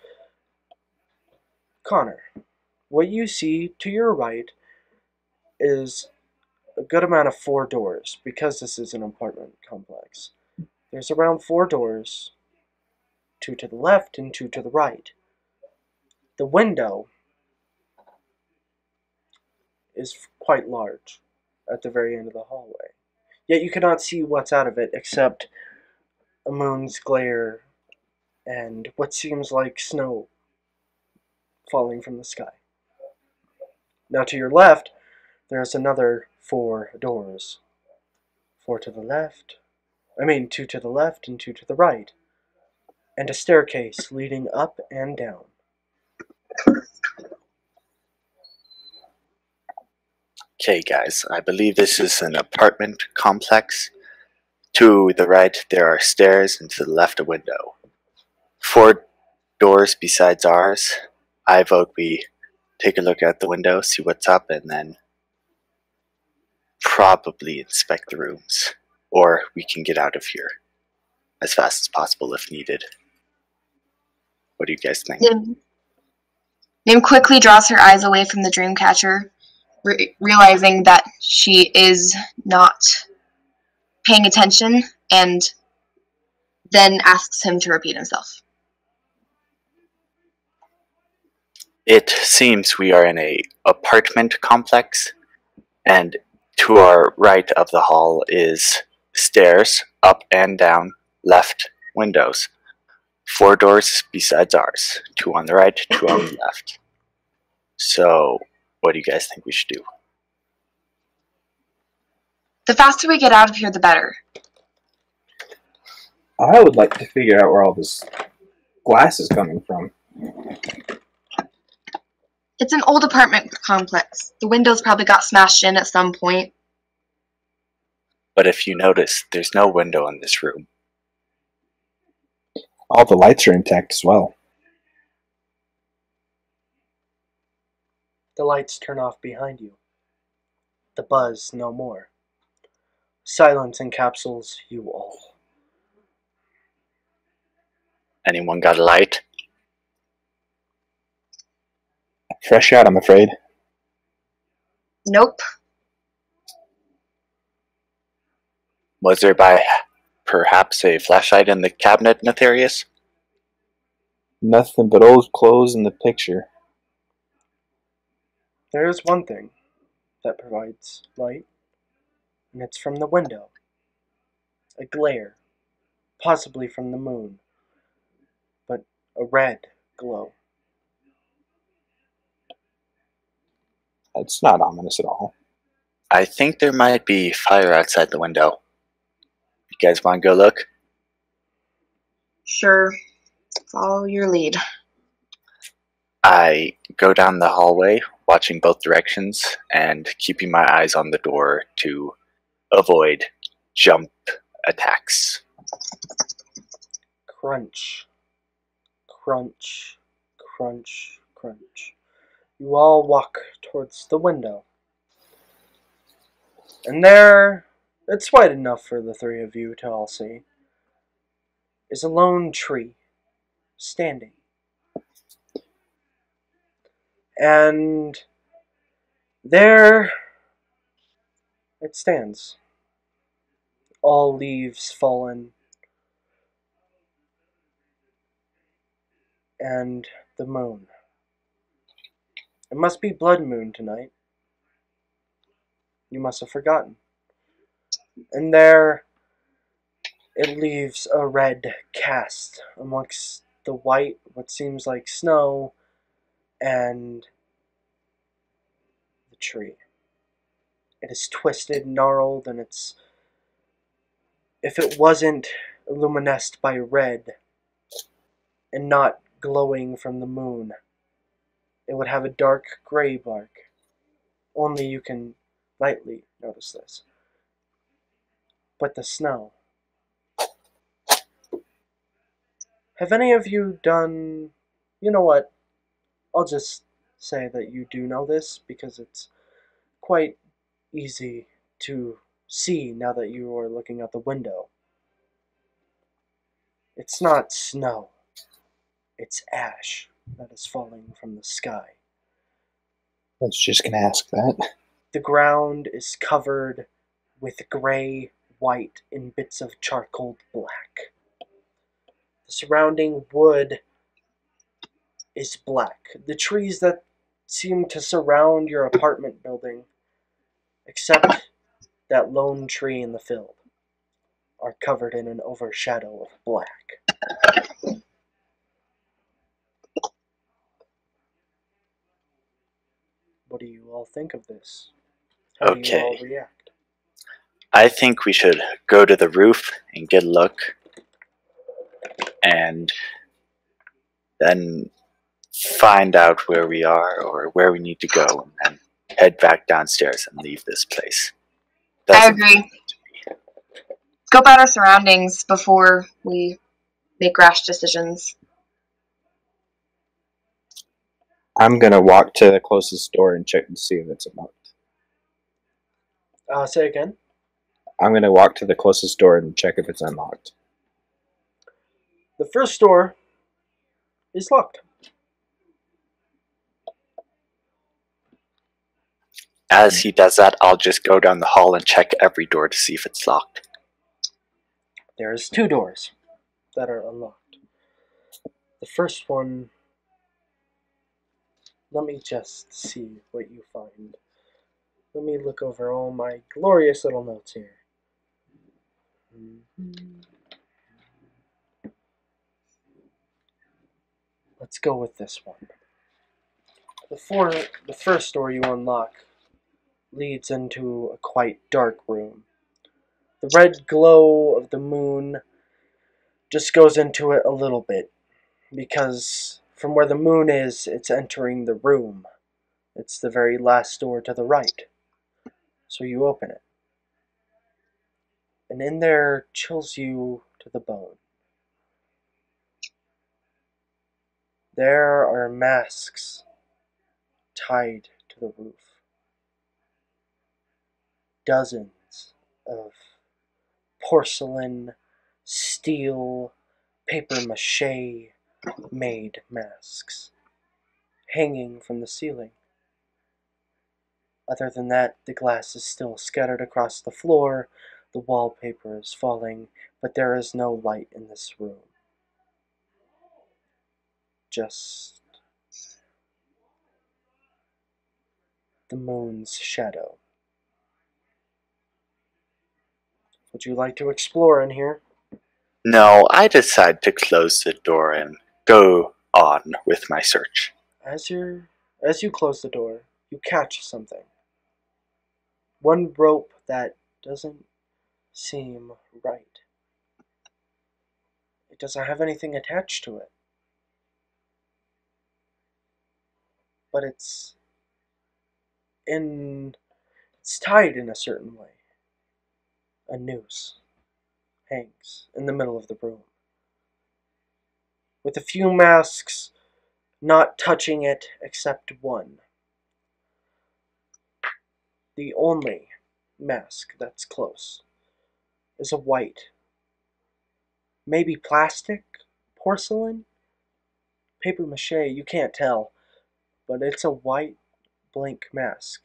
Speaker 1: Connor, what you see to your right is a good amount of 4 doors, because this is an apartment complex. There's around 4 doors, 2 to the left and 2 to the right. The window is quite large at the very end of the hallway. Yet you cannot see what's out of it except a moon's glare and what seems like snow falling from the sky. Now to your left, there's another 4 doors. 4 to the left, 2 to the left and 2 to the right, and a staircase leading up and down.
Speaker 3: Okay, guys, I believe this is an apartment complex. To the right, there are stairs, and to the left, a window. 4 doors besides ours. I vote we take a look at the window, see what's up, and then probably inspect the rooms. Or we can get out of here as fast as possible if needed. What do you guys think?
Speaker 4: Nim quickly draws her eyes away from the Dreamcatcher, realizing that she is not paying attention, and then asks him to repeat himself.
Speaker 3: It seems we are in a apartment complex, and to our right of the hall is stairs, up and down, left windows. 4 doors besides ours. 2 on the right, 2 on the left. So, what do you guys think we should do?
Speaker 4: The faster we get out of here, the better.
Speaker 2: I would like to figure out where all this glass is coming from.
Speaker 4: It's an old apartment complex. The windows probably got smashed in at some point.
Speaker 3: But if you notice, there's no window in this room.
Speaker 2: All the lights are intact as well.
Speaker 1: The lights turn off behind you. The buzz no more. Silence encapsulates you all.
Speaker 3: Anyone got a light?
Speaker 2: Fresh out, I'm afraid.
Speaker 4: Nope.
Speaker 3: Was there by perhaps a flashlight in the cabinet, Nefarious?
Speaker 2: Nothing but old clothes in the picture.
Speaker 1: There is one thing that provides light, and it's from the window. A glare, possibly from the moon, but a red glow.
Speaker 2: That's not ominous at all.
Speaker 3: I think there might be fire outside the window. You guys want to go look?
Speaker 4: Sure. Follow your lead.
Speaker 3: I go down the hallway, watching both directions and keeping my eyes on the door to avoid jump attacks.
Speaker 1: Crunch. Crunch. Crunch. Crunch. You all walk towards the window. And there, it's wide enough for the three of you to all see, is a lone tree standing. And there it stands. All leaves fallen. And the moon. It must be blood moon tonight. You must have forgotten. And there it leaves a red cast amongst the white, what seems like snow, and the tree. It is twisted, gnarled, and it's, if it wasn't illuminesced by red and not glowing from the moon, it would have a dark gray bark. Only you can lightly notice this. But the snow. Have any of you done... You know what? I'll just say that you do know this because it's quite easy to see now that you are looking out the window. It's not snow. It's ash that is falling from the sky.
Speaker 2: I was just going to ask that.
Speaker 1: The ground is covered with gray, white, and bits of charcoal black. The surrounding wood is black. The trees that seem to surround your apartment building, except that lone tree in the field, are covered in an overshadow of black. What do you all think of this? How do you all
Speaker 3: Okay.
Speaker 1: react?
Speaker 3: I think we should go to the roof and get a look, and then find out where we are or where we need to go, and then head back downstairs and leave this place.
Speaker 4: I agree. Scope out our surroundings before we make rash decisions.
Speaker 2: I'm going to walk to the closest door and check and see if it's unlocked.
Speaker 1: Say again?
Speaker 2: I'm going to walk to the closest door and check if it's unlocked.
Speaker 1: The first door is locked.
Speaker 3: As he does that, I'll just go down the hall and check every door to see if it's locked.
Speaker 1: There's two doors that are unlocked. The first one, let me just see what you find. Let me look over all my glorious little notes here. Let's go with this one. The first door you unlock leads into a quite dark room. The red glow of the moon just goes into it a little bit, because from where the moon is, it's entering the room. It's the very last door to the right. So you open it. And in there chills you to the bone. There are masks tied to the roof. Dozens of porcelain, steel, papier-mâché made masks hanging from the ceiling. Other than that, the glass is still scattered across the floor, the wallpaper is falling, but there is no light in this room. Just the moon's shadow. Would you like to explore in here?
Speaker 3: No, I decide to close the door and go on with my search.
Speaker 1: As you close the door, you catch something. One rope that doesn't seem right. It doesn't have anything attached to it. But it's tied in a certain way. A noose hangs in the middle of the room, with a few masks not touching it except one. The only mask that's close is a white, maybe plastic, porcelain, paper mache, you can't tell, but it's a white, blank mask,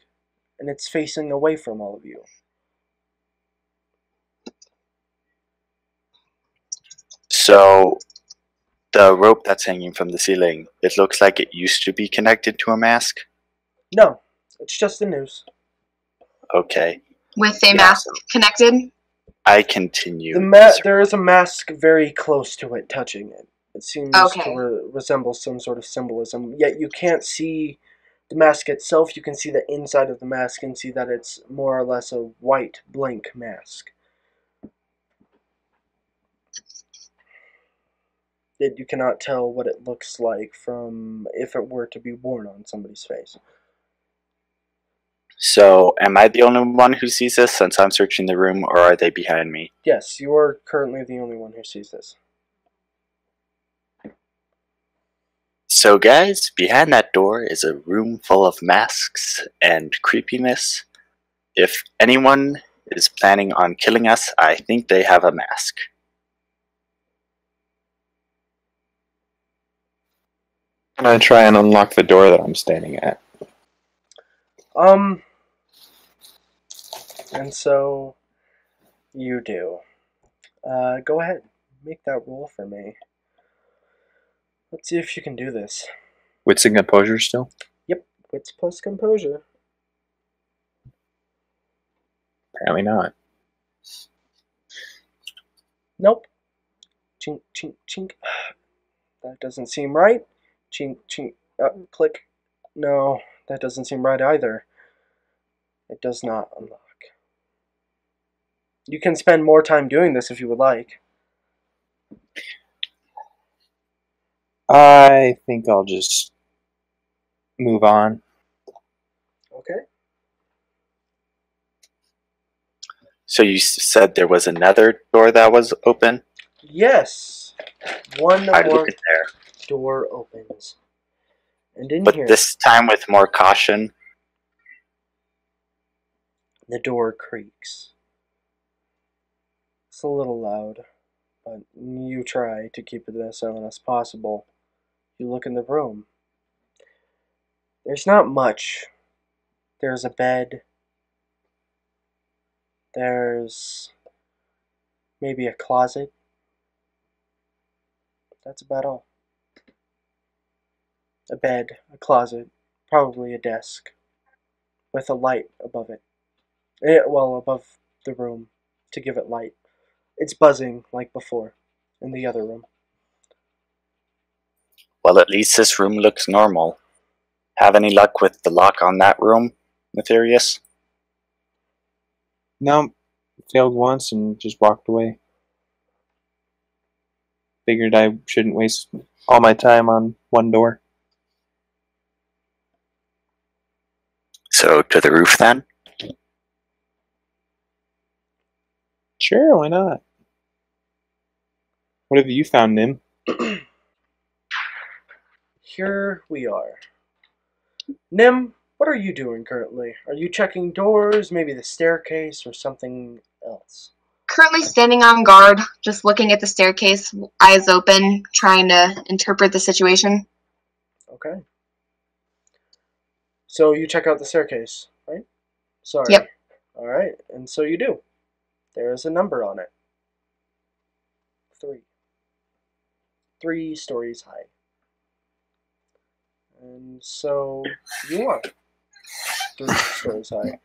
Speaker 1: and it's facing away from all of you.
Speaker 3: So, the rope that's hanging from the ceiling, it looks like it used to be connected to a mask.
Speaker 1: No, it's just a noose.
Speaker 3: Okay.
Speaker 4: With a
Speaker 3: Yeah,
Speaker 4: mask
Speaker 3: so
Speaker 4: connected?
Speaker 3: I continue.
Speaker 1: There is a mask very close to it, touching it. It seems
Speaker 4: Okay.
Speaker 1: to resemble some sort of symbolism, yet you can't see the mask itself. You can see the inside of the mask and see that it's more or less a white, blank mask. That you cannot tell what it looks like from if it were to be worn on somebody's face.
Speaker 3: So, am I the only one who sees this since I'm searching the room, or are they behind me?
Speaker 1: Yes, you are currently the only one who sees this.
Speaker 3: So, guys, behind that door is a room full of masks and creepiness. If anyone is planning on killing us, I think they have a mask.
Speaker 2: I'm gonna try and unlock the door that I'm standing at.
Speaker 1: And so you do. Go ahead, make that roll for me. Let's see if you can do this.
Speaker 2: Wits and composure still?
Speaker 1: Yep, wits plus composure.
Speaker 2: Apparently not.
Speaker 1: Nope. Chink, chink, chink. That doesn't seem right. Chink, chink. Click. No, that doesn't seem right either. It does not unlock. You can spend more time doing this if you would like.
Speaker 2: I think I'll just move on.
Speaker 1: Okay.
Speaker 3: So, you said there was another door that was open?
Speaker 1: Yes. One
Speaker 3: I
Speaker 1: more
Speaker 3: look in there.
Speaker 1: door opens. And in
Speaker 3: But
Speaker 1: here,
Speaker 3: this time with more caution.
Speaker 1: the door creaks. It's a little loud, but you try to keep it as silent as possible. You look in the room. There's not much. There's a bed. There's maybe a closet. That's about all. A bed, a closet, probably a desk, with a light above it. Well, above the room, to give it light. It's buzzing like before, in the other room.
Speaker 3: Well, at least this room looks normal. Have any luck with the lock on that room, Nefarious?
Speaker 2: No, failed once and just walked away. Figured I shouldn't waste all my time on one door.
Speaker 3: So, to the roof then?
Speaker 2: Sure, why not? What have you found, Nim?
Speaker 1: Here we are. Nim, what are you doing currently? Are you checking doors, maybe the staircase, or something else?
Speaker 4: Currently standing on guard, just looking at the staircase, eyes open, trying to interpret the situation.
Speaker 1: Okay. So you check out the staircase, right? Sorry.
Speaker 4: Yep.
Speaker 1: Alright, and so you do. There is a number on it. 3. 3 stories high. And so you are 3 stories high.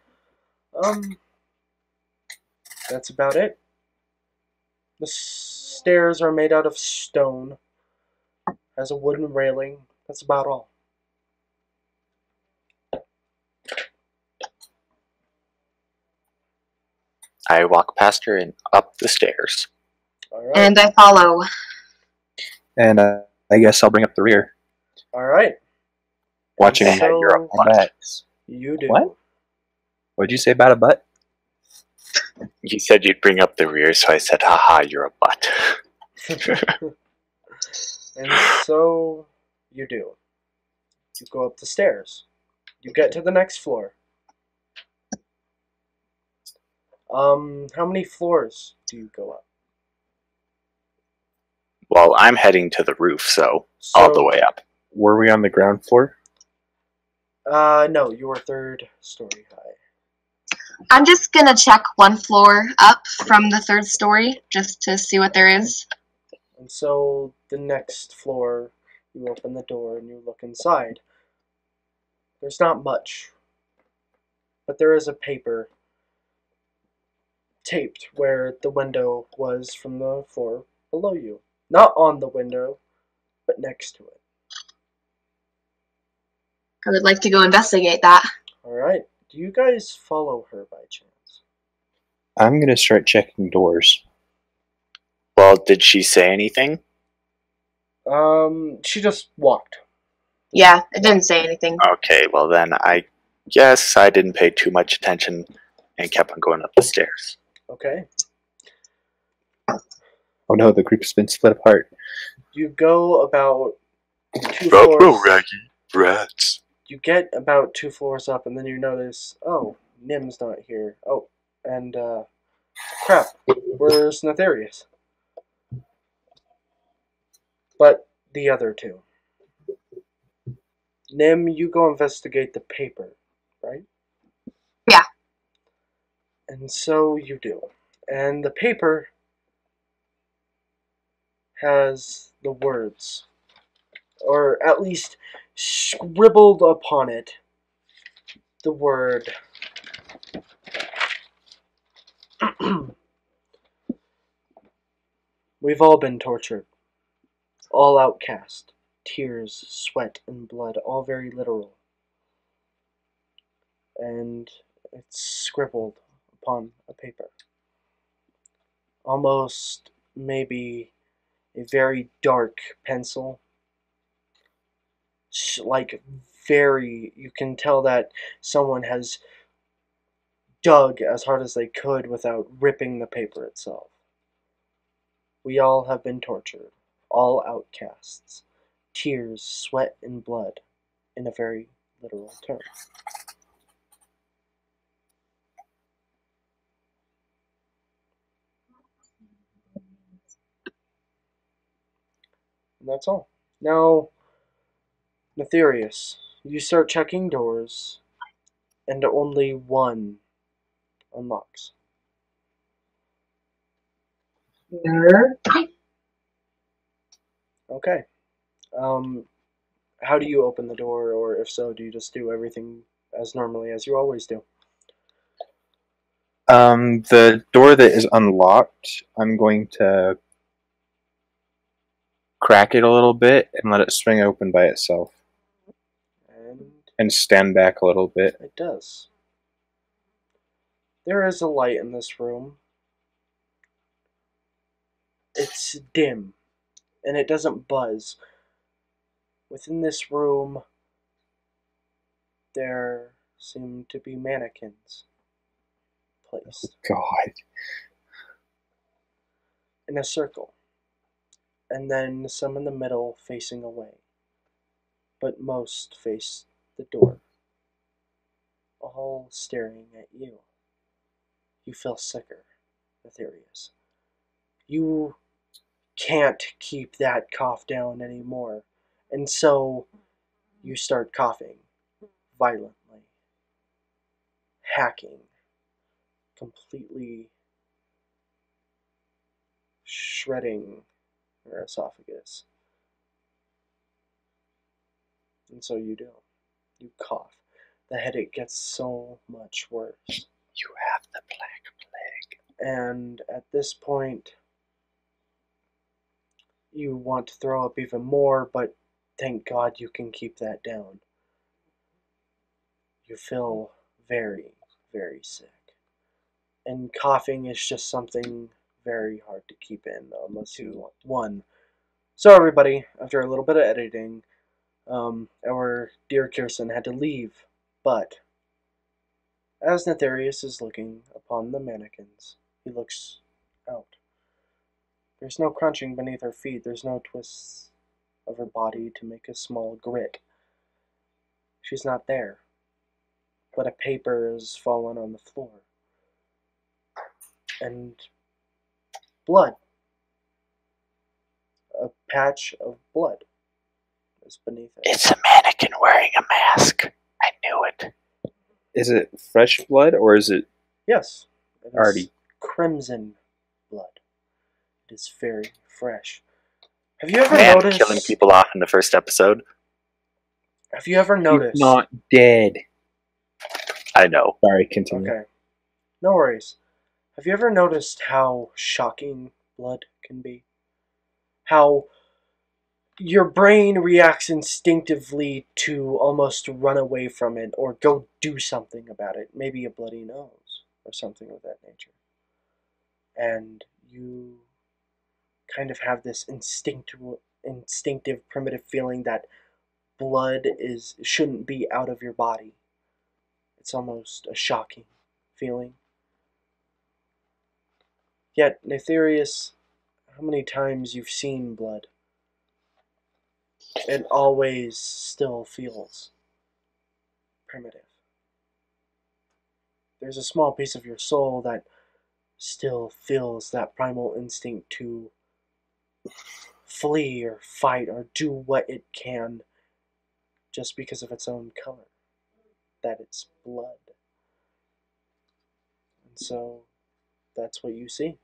Speaker 1: That's about it. The stairs are made out of stone. Has a wooden railing. That's about all.
Speaker 3: I walk past her and up the stairs.
Speaker 1: Alright.
Speaker 4: And I follow.
Speaker 2: And I guess I'll bring up the rear.
Speaker 1: All right.
Speaker 2: Watching
Speaker 1: And
Speaker 3: you're
Speaker 1: so
Speaker 3: a butt.
Speaker 2: bats.
Speaker 1: you do.
Speaker 2: What? What'd you say about a butt?
Speaker 3: You said you'd bring up the rear, so I said, haha, you're a butt.
Speaker 1: And so you do. You go up the stairs. You get to the next floor. How many floors do you go up?
Speaker 3: Well, I'm heading to the roof, so all the way up.
Speaker 2: Were we on the ground floor?
Speaker 1: No, you were third story high.
Speaker 4: I'm just gonna check one floor up from the third story just to see what there is.
Speaker 1: And so the next floor, you open the door and you look inside. There's not much, but there is a paper taped where the window was from the floor below you. Not on the window, but next to it.
Speaker 4: I would like to go investigate that.
Speaker 1: Alright, do you guys follow her by chance?
Speaker 2: I'm gonna start checking doors.
Speaker 3: Well, did she say anything?
Speaker 1: She just walked.
Speaker 4: Yeah, it didn't say anything.
Speaker 3: Okay, well then I guess I didn't pay too much attention and kept on going up the stairs.
Speaker 1: Okay.
Speaker 2: Oh no, the group's been split apart.
Speaker 1: You go about 2 floors.
Speaker 3: Raggy rats.
Speaker 1: You get about 2 floors up and then you notice, oh, Nim's not here. Oh, and crap, where's Netherius? But the other two. Nim, you go investigate the paper, right?
Speaker 4: Yeah.
Speaker 1: And so you do. And the paper has the words, or at least scribbled upon it, the word we've all been tortured, all outcast, tears, sweat, and blood, all very literal. And it's scribbled upon a paper. Almost maybe a very dark pencil. Like, very, you can tell that someone has dug as hard as they could without ripping the paper itself. We all have been tortured, all outcasts, tears, sweat, and blood, in a very literal term. And that's all. Now, Netherius, you start checking doors, and only one unlocks. Okay. How do you open the door, or if so, do you just do everything as normally as you always do?
Speaker 2: The door that is unlocked, I'm going to crack it a little bit and let it swing open by itself. And stand back a little bit.
Speaker 1: It does. There is a light in this room. It's dim, and it doesn't buzz. Within this room, there seem to be mannequins placed
Speaker 2: God.
Speaker 1: in a circle, and then some in the middle facing away, but most face the door, all staring at you. You feel sicker, Ethereus. You can't keep that cough down anymore, and so you start coughing violently, hacking, completely shredding your esophagus. And so you do. You cough. The headache gets so much worse.
Speaker 3: You have the Black Plague.
Speaker 1: And at this point, you want to throw up even more, but thank God you can keep that down. You feel very, very sick. And coughing is just something very hard to keep in unless you, one, So everybody, after a little bit of editing, our dear Kirsten had to leave. But as Netherius is looking upon the mannequins, he looks out. There's no crunching beneath her feet. There's no twists of her body to make a small grit. She's not there. But a paper has fallen on the floor. And blood. A patch of blood is beneath it.
Speaker 3: It's a mannequin wearing a mask. I knew it.
Speaker 2: Is it fresh blood or is it
Speaker 1: Yes. It is
Speaker 2: already?
Speaker 1: crimson blood. It is very fresh. Have you ever
Speaker 3: Man
Speaker 1: noticed?
Speaker 3: killing people off in the first episode.
Speaker 1: Have you ever noticed?
Speaker 2: He's not dead.
Speaker 3: I know.
Speaker 2: Sorry, continue.
Speaker 1: Okay. No worries. Have you ever noticed how shocking blood can be? How your brain reacts instinctively to almost run away from it or go do something about it. Maybe a bloody nose or something of that nature. And you kind of have this instinctive primitive feeling that blood shouldn't be out of your body. It's almost a shocking feeling. Yet, Netherius, how many times you've seen blood? It always still feels primitive. There's a small piece of your soul that still feels that primal instinct to flee or fight or do what it can just because of its own color, that it's blood. And so that's what you see.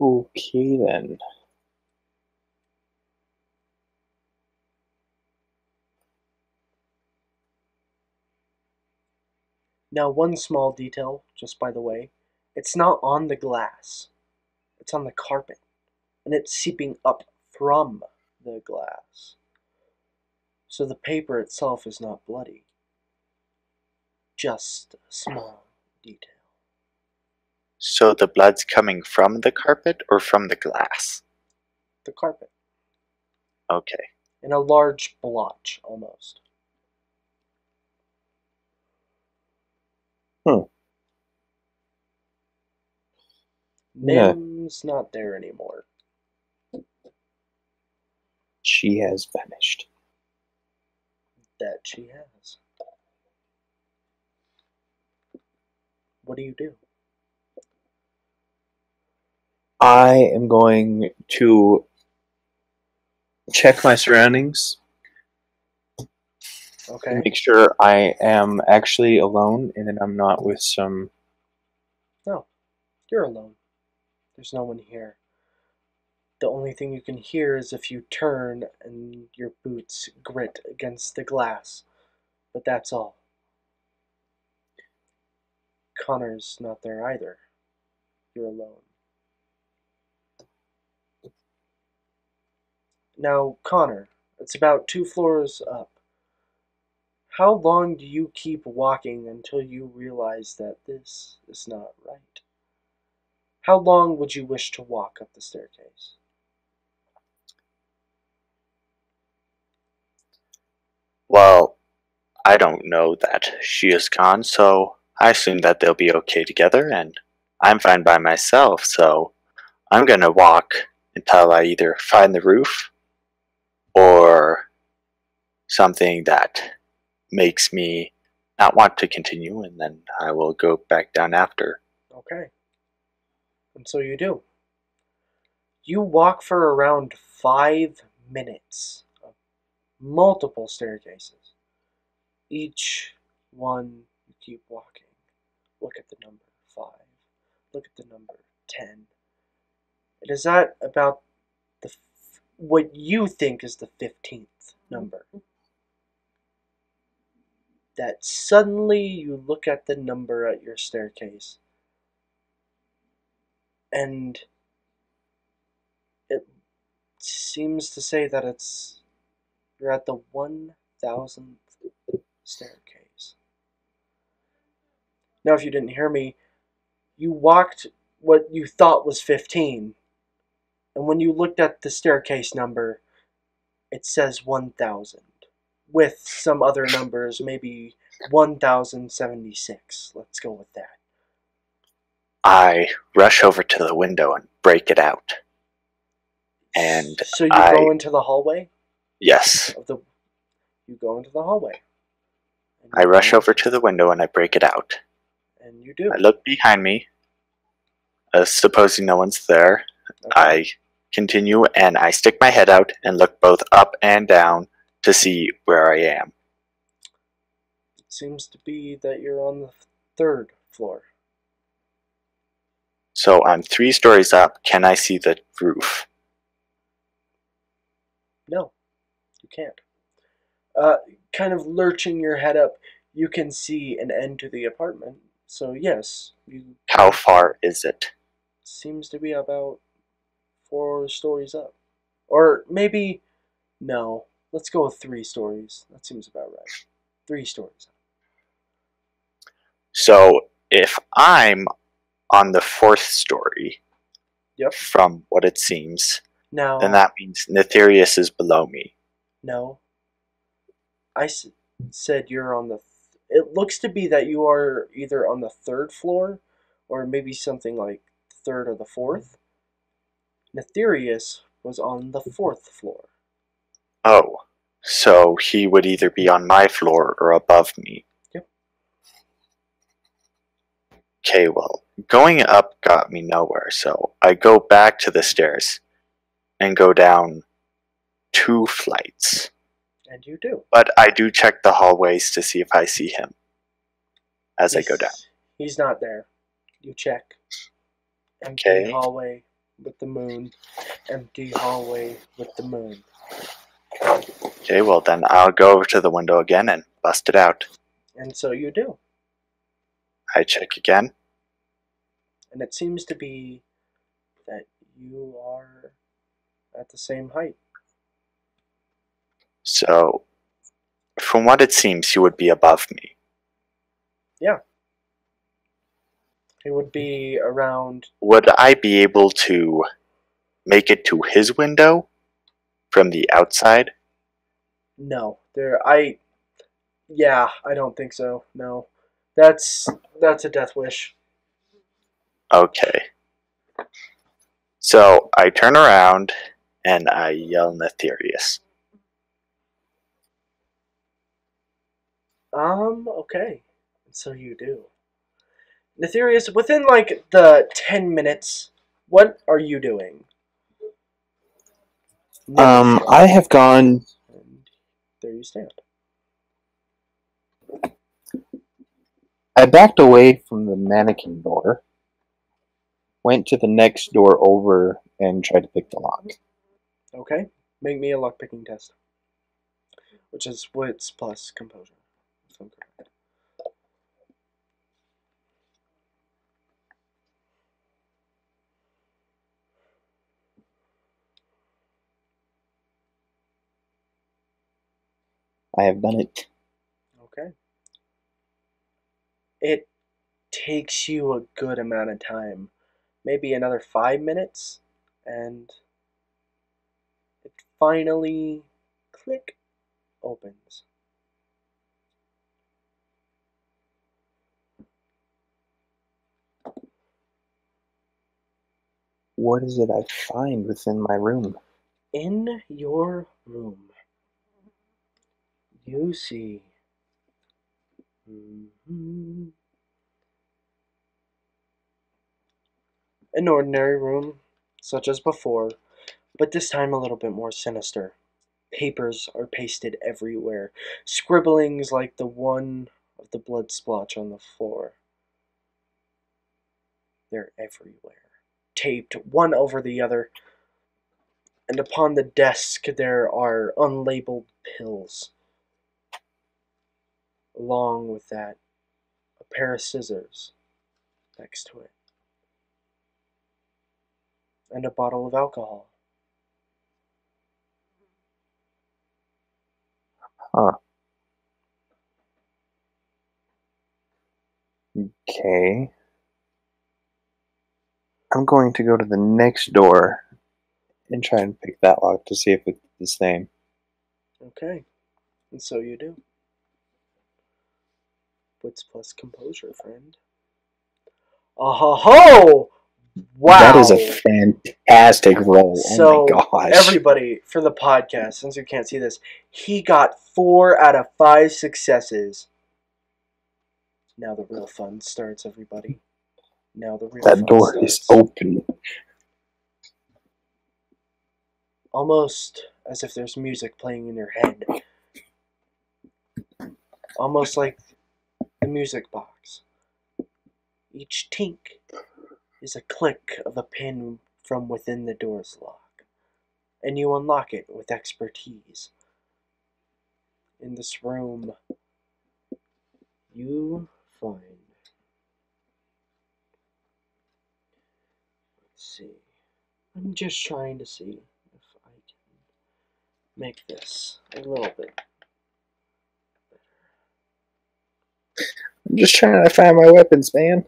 Speaker 2: Okay then.
Speaker 1: Now, one small detail, just by the way, it's not on the glass, it's on the carpet, and it's seeping up from the glass. So the paper itself is not bloody, just a small detail.
Speaker 3: So the blood's coming from the carpet or from the glass?
Speaker 1: The carpet,
Speaker 3: Okay.
Speaker 1: in a large blotch almost.
Speaker 2: Yeah.
Speaker 1: Nim's not there anymore.
Speaker 2: She has vanished.
Speaker 1: That she has. What do you do?
Speaker 2: I am going to check my surroundings
Speaker 1: Okay.
Speaker 2: and make sure I am actually alone and that I'm not with some.
Speaker 1: No, you're alone. There's no one here. The only thing you can hear is if you turn and your boots grit against the glass. But that's all. Connor's not there either. You're alone. Now, Connor, it's about 2 floors up. How long do you keep walking until you realize that this is not right? How long would you wish to walk up the staircase?
Speaker 3: Well, I don't know that she is gone, so I assume that they'll be okay together, and I'm fine by myself, so I'm gonna walk until I either find the roof or something that makes me not want to continue, and then I will go back down after.
Speaker 1: Okay. And so you do. You walk for around 5 minutes of multiple staircases. Each one you keep walking. Look at the number 5. Look at the number 10. It is at about what you think is the 15th number that suddenly you look at the number at your staircase and it seems to say that you're at the 1000th staircase. Now, if you didn't hear me, you walked what you thought was 15, and when you looked at the staircase number, it says 1,000, with some other numbers, maybe 1,076. Let's go with that.
Speaker 3: I rush over to the window and break it out. And
Speaker 1: so you go into the hallway
Speaker 3: yes,
Speaker 1: of the. You go into the hallway.
Speaker 3: I rush over to the window and I break it out.
Speaker 1: And you do.
Speaker 3: I look behind me, supposing no one's there.
Speaker 1: Okay.
Speaker 3: I continue and I stick my head out and look both up and down to see where I am.
Speaker 1: It seems to be that you're on the 3rd floor.
Speaker 3: So I'm 3 stories up. Can I see the roof?
Speaker 1: No, you can't. Kind of lurching your head up, you can see an end to the apartment. So yes, you.
Speaker 3: How far is it?
Speaker 1: Seems to be about 4 stories up, or maybe no. Let's go with 3 stories. That seems about right. 3 stories up.
Speaker 3: So if I'm on the 4th story,
Speaker 1: Yep.
Speaker 3: from what it seems,
Speaker 1: Now.
Speaker 3: then that means Netherius is below me.
Speaker 1: No. I said you're on the. It looks to be that you are either on the 3rd floor, or maybe something like 3rd or the 4th. Netherius was on the 4th floor.
Speaker 3: Oh, so he would either be on my floor or above me.
Speaker 1: Yep.
Speaker 3: Okay, well, going up got me nowhere, so I go back to the stairs and go down 2 flights.
Speaker 1: And you do.
Speaker 3: But I do check the hallways to see if I see him as I go down.
Speaker 1: He's not there. You check. Empty
Speaker 3: Okay.
Speaker 1: hallway with the moon. Empty hallway with the moon.
Speaker 3: Okay, well then I'll go over to the window again and bust it out.
Speaker 1: And so you do.
Speaker 3: I check again.
Speaker 1: And it seems to be that you are at the same height.
Speaker 3: So, from what it seems, he would be above me.
Speaker 1: Yeah. It would be around.
Speaker 3: Would I be able to make it to his window from the outside?
Speaker 1: No. Yeah, I don't think so. No. That's a death wish.
Speaker 3: Okay. So I turn around and I yell Netherius.
Speaker 1: Okay. So you do. Netherius, within like the 10 minutes, what are you doing?
Speaker 2: I have gone.
Speaker 1: And there you stand.
Speaker 2: I backed away from the mannequin door, went to the next door over, and tried to pick the lock.
Speaker 1: Okay. Make me a lockpicking test. Which is wits plus composure. If I'm correct.
Speaker 2: I have done it.
Speaker 1: Okay. It takes you a good amount of time. Maybe another 5 minutes. And it finally, click, opens.
Speaker 2: What is it I find within my room?
Speaker 1: In your room, you see an ordinary room, such as before, but this time a little bit more sinister. Papers are pasted everywhere, scribblings like the one of the blood splotch on the floor. They're everywhere, taped one over the other, and upon the desk there are unlabeled pills. Along with that, a pair of scissors next to it, and a bottle of alcohol.
Speaker 2: Huh. Okay. I'm going to go to the next door and try and pick that lock to see if it's the same.
Speaker 1: Okay. And so you do. Wits plus composure, friend. Oh-ho-ho! Wow.
Speaker 2: That is a fantastic roll.
Speaker 1: So,
Speaker 2: oh my gosh.
Speaker 1: everybody, for the podcast, since you can't see this, he got 4 out of 5 successes. Now the real fun starts, everybody. Now the real
Speaker 2: That
Speaker 1: fun
Speaker 2: door
Speaker 1: starts.
Speaker 2: is open.
Speaker 1: Almost as if there's music playing in your head. Almost like the music box. Each tink is a click of a pin from within the door's lock, and you unlock it with expertise. In this room, you find... Let's see. I'm just trying to see if I can make this a little bit better.
Speaker 2: I'm just trying to find my weapons, man.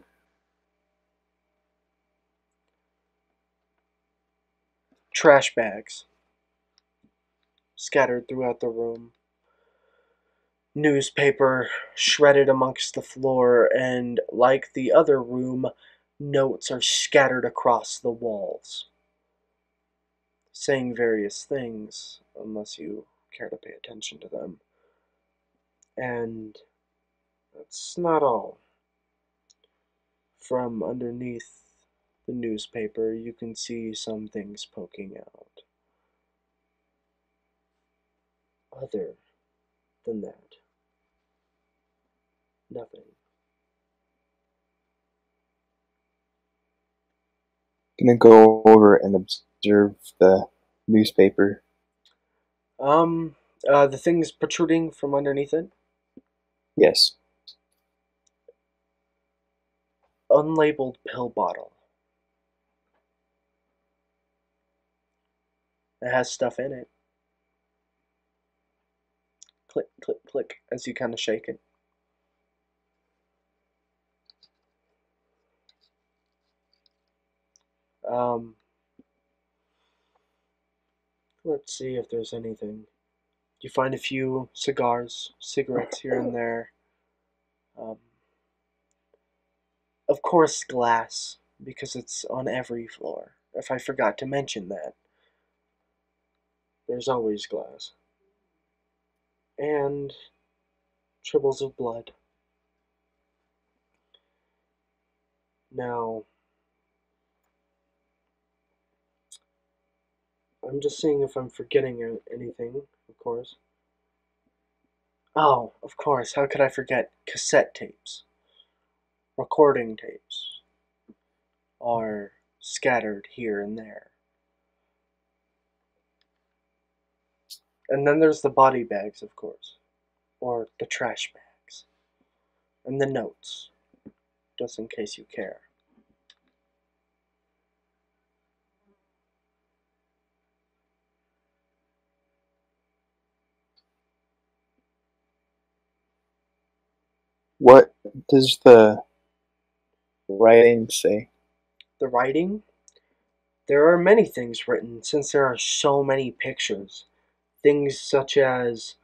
Speaker 1: Trash bags scattered throughout the room. Newspaper shredded amongst the floor, and like the other room, notes are scattered across the walls, saying various things, unless you care to pay attention to them. And that's not all. From underneath the newspaper, you can see some things poking out. Other than that, nothing.
Speaker 2: Gonna go over and observe the newspaper.
Speaker 1: The things protruding from underneath it?
Speaker 2: Yes.
Speaker 1: Unlabeled pill bottle. It has stuff in it. Click, click, click, as you kind of shake it. Let's see if there's anything. You find a few cigarettes here and there. Of course, glass, because it's on every floor. If I forgot to mention that. There's always glass. And tribbles of blood. Now, I'm just seeing if I'm forgetting anything, of course. Oh, of course, how could I forget cassette tapes? Recording tapes are scattered here and there. And then there's the body bags, of course, or the trash bags, and the notes, just in case you care.
Speaker 2: What does the writing say?
Speaker 1: The writing? There are many things written, since there are so many pictures. Things such as,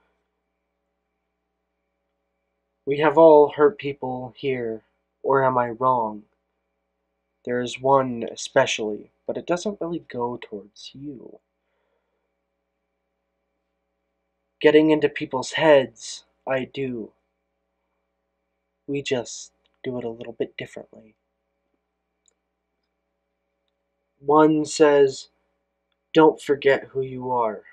Speaker 1: "We have all hurt people here, or am I wrong?" There is one especially, but it doesn't really go towards you. "Getting into people's heads, I do. We just do it a little bit differently." One says, "Don't forget who you are."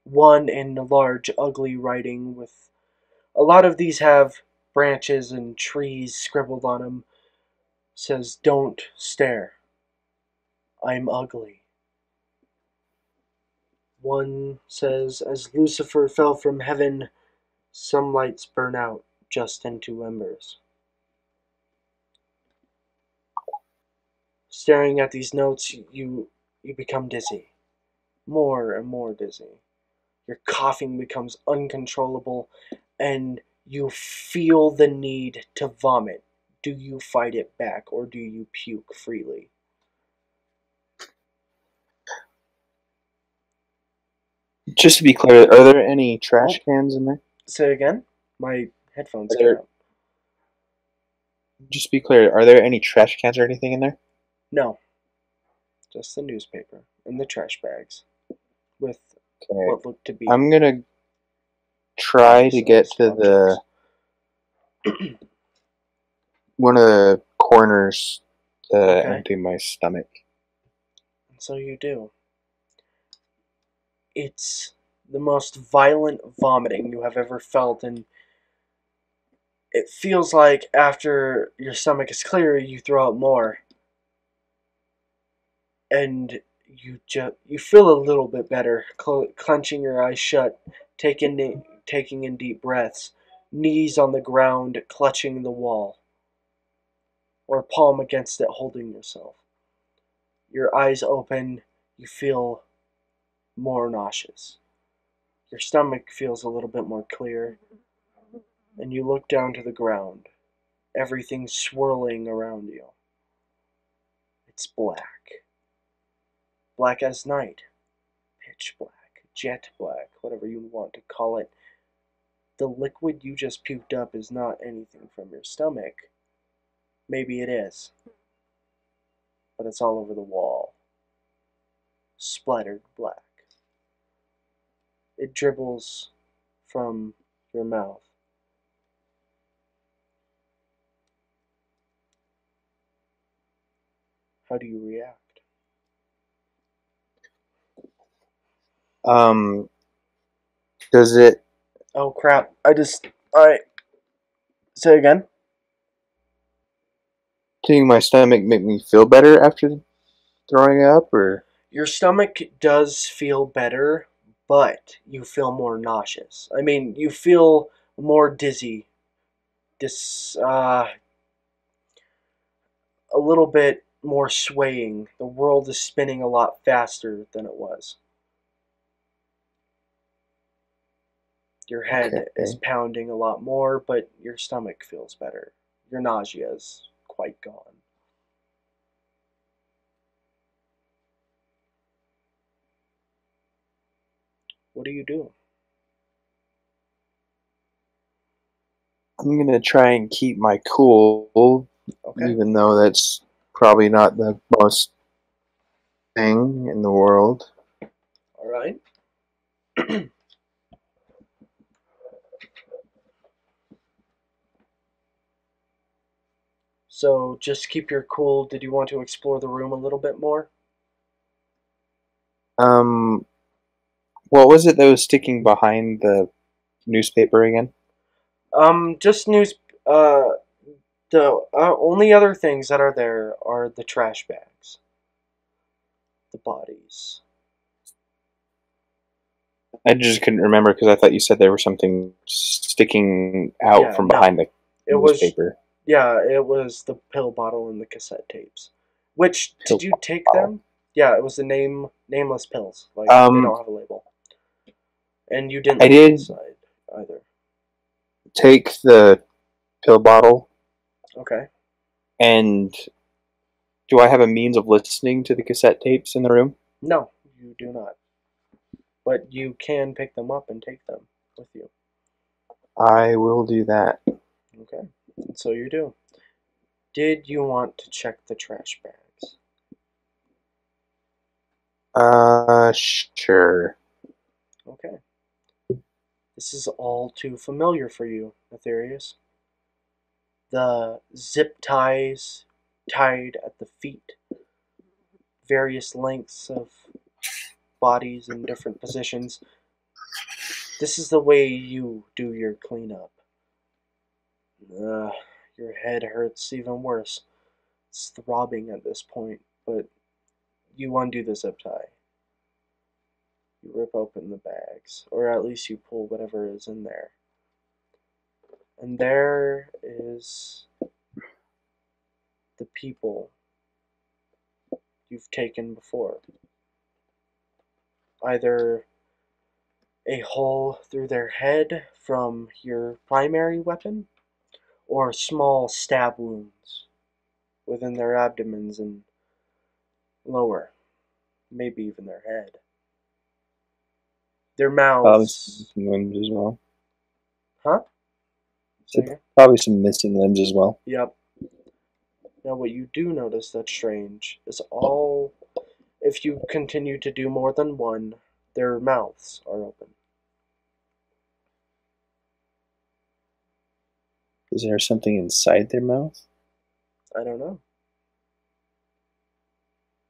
Speaker 1: One in large, ugly writing with... A lot of these have branches and trees scribbled on them. Says, "Don't stare. I'm ugly." One says, "As Lucifer fell from heaven, some lights burn out just into embers." Staring at these notes, you become dizzy. More and more dizzy. Your coughing becomes uncontrollable, and you feel the need to vomit. Do you fight it back, or do you puke freely?
Speaker 2: Just to be clear, are there any trash cans in there?
Speaker 1: Say again? My headphones
Speaker 2: Are
Speaker 1: cut
Speaker 2: there-
Speaker 1: out.
Speaker 2: Just to be clear, are there any trash cans or anything in there?
Speaker 1: No. Just the newspaper and the trash bags. With
Speaker 2: Okay.
Speaker 1: what looked to be
Speaker 2: I'm gonna try to get to the one of the corners to
Speaker 1: Okay.
Speaker 2: empty my stomach.
Speaker 1: So you do. It's the most violent vomiting you have ever felt, and it feels like after your stomach is clear, you throw out more, and you feel a little bit better, clenching your eyes shut, taking in deep breaths, knees on the ground, clutching the wall, or palm against it, holding yourself. Your eyes open, you feel more nauseous. Your stomach feels a little bit more clear, and you look down to the ground. Everything swirling around you. It's black. Black as night. Pitch black. Jet black. Whatever you want to call it. The liquid you just puked up is not anything from your stomach. Maybe it is. But it's all over the wall. Splattered black. It dribbles from your mouth. How do you react?
Speaker 2: Does it?
Speaker 1: Oh crap. Alright. Say again?
Speaker 2: Does my stomach make me feel better after throwing up, or?
Speaker 1: Your stomach does feel better, but you feel more nauseous. I mean, you feel more dizzy. A little bit more swaying. The world is spinning a lot faster than it was. Your head is pounding a lot more, but your stomach feels better. Your nausea is quite gone. What do you do?
Speaker 2: I'm gonna try and keep my cool,
Speaker 1: Okay.
Speaker 2: even though that's probably not the most thing in the world.
Speaker 1: All right. So just keep your cool. Did you want to explore the room a little bit more?
Speaker 2: What was it that was sticking behind the newspaper again?
Speaker 1: Just news. The only other things that are there are the trash bags, the bodies.
Speaker 2: I just couldn't remember because I thought you said there was something sticking out
Speaker 1: Yeah,
Speaker 2: from
Speaker 1: no.
Speaker 2: behind the
Speaker 1: It was
Speaker 2: newspaper.
Speaker 1: Yeah, it was the pill bottle and the cassette tapes. Which
Speaker 2: Pill
Speaker 1: did you take
Speaker 2: bottle.
Speaker 1: them? Yeah, it was the nameless pills. Like they don't have a label. And you didn't
Speaker 2: I
Speaker 1: look
Speaker 2: did
Speaker 1: inside either.
Speaker 2: take the pill bottle,
Speaker 1: Okay.
Speaker 2: and do I have a means of listening to the cassette tapes in the room?
Speaker 1: No, you do not. But you can pick them up and take them with you.
Speaker 2: I will do that.
Speaker 1: Okay. And so you do. Did you want to check the trash bags?
Speaker 2: Sure.
Speaker 1: Okay. This is all too familiar for you, Aetherius. The zip ties tied at the feet, various lengths of bodies in different positions. This is the way you do your cleanup. Your head hurts even worse. It's throbbing at this point, but you undo the zip tie. You rip open the bags, or at least you pull whatever is in there. And there is the people you've taken before. Either a hole through their head from your primary weapon, or small stab wounds within their abdomens and lower, maybe even their head. Their
Speaker 2: Probably
Speaker 1: mouths.
Speaker 2: some limbs as well.
Speaker 1: Huh?
Speaker 2: So
Speaker 1: Say again?
Speaker 2: probably some missing limbs as well.
Speaker 1: Yep. Now, what you do notice that's strange is if you continue to do more than one, their mouths are open.
Speaker 2: Is there something inside their mouth?
Speaker 1: I don't know.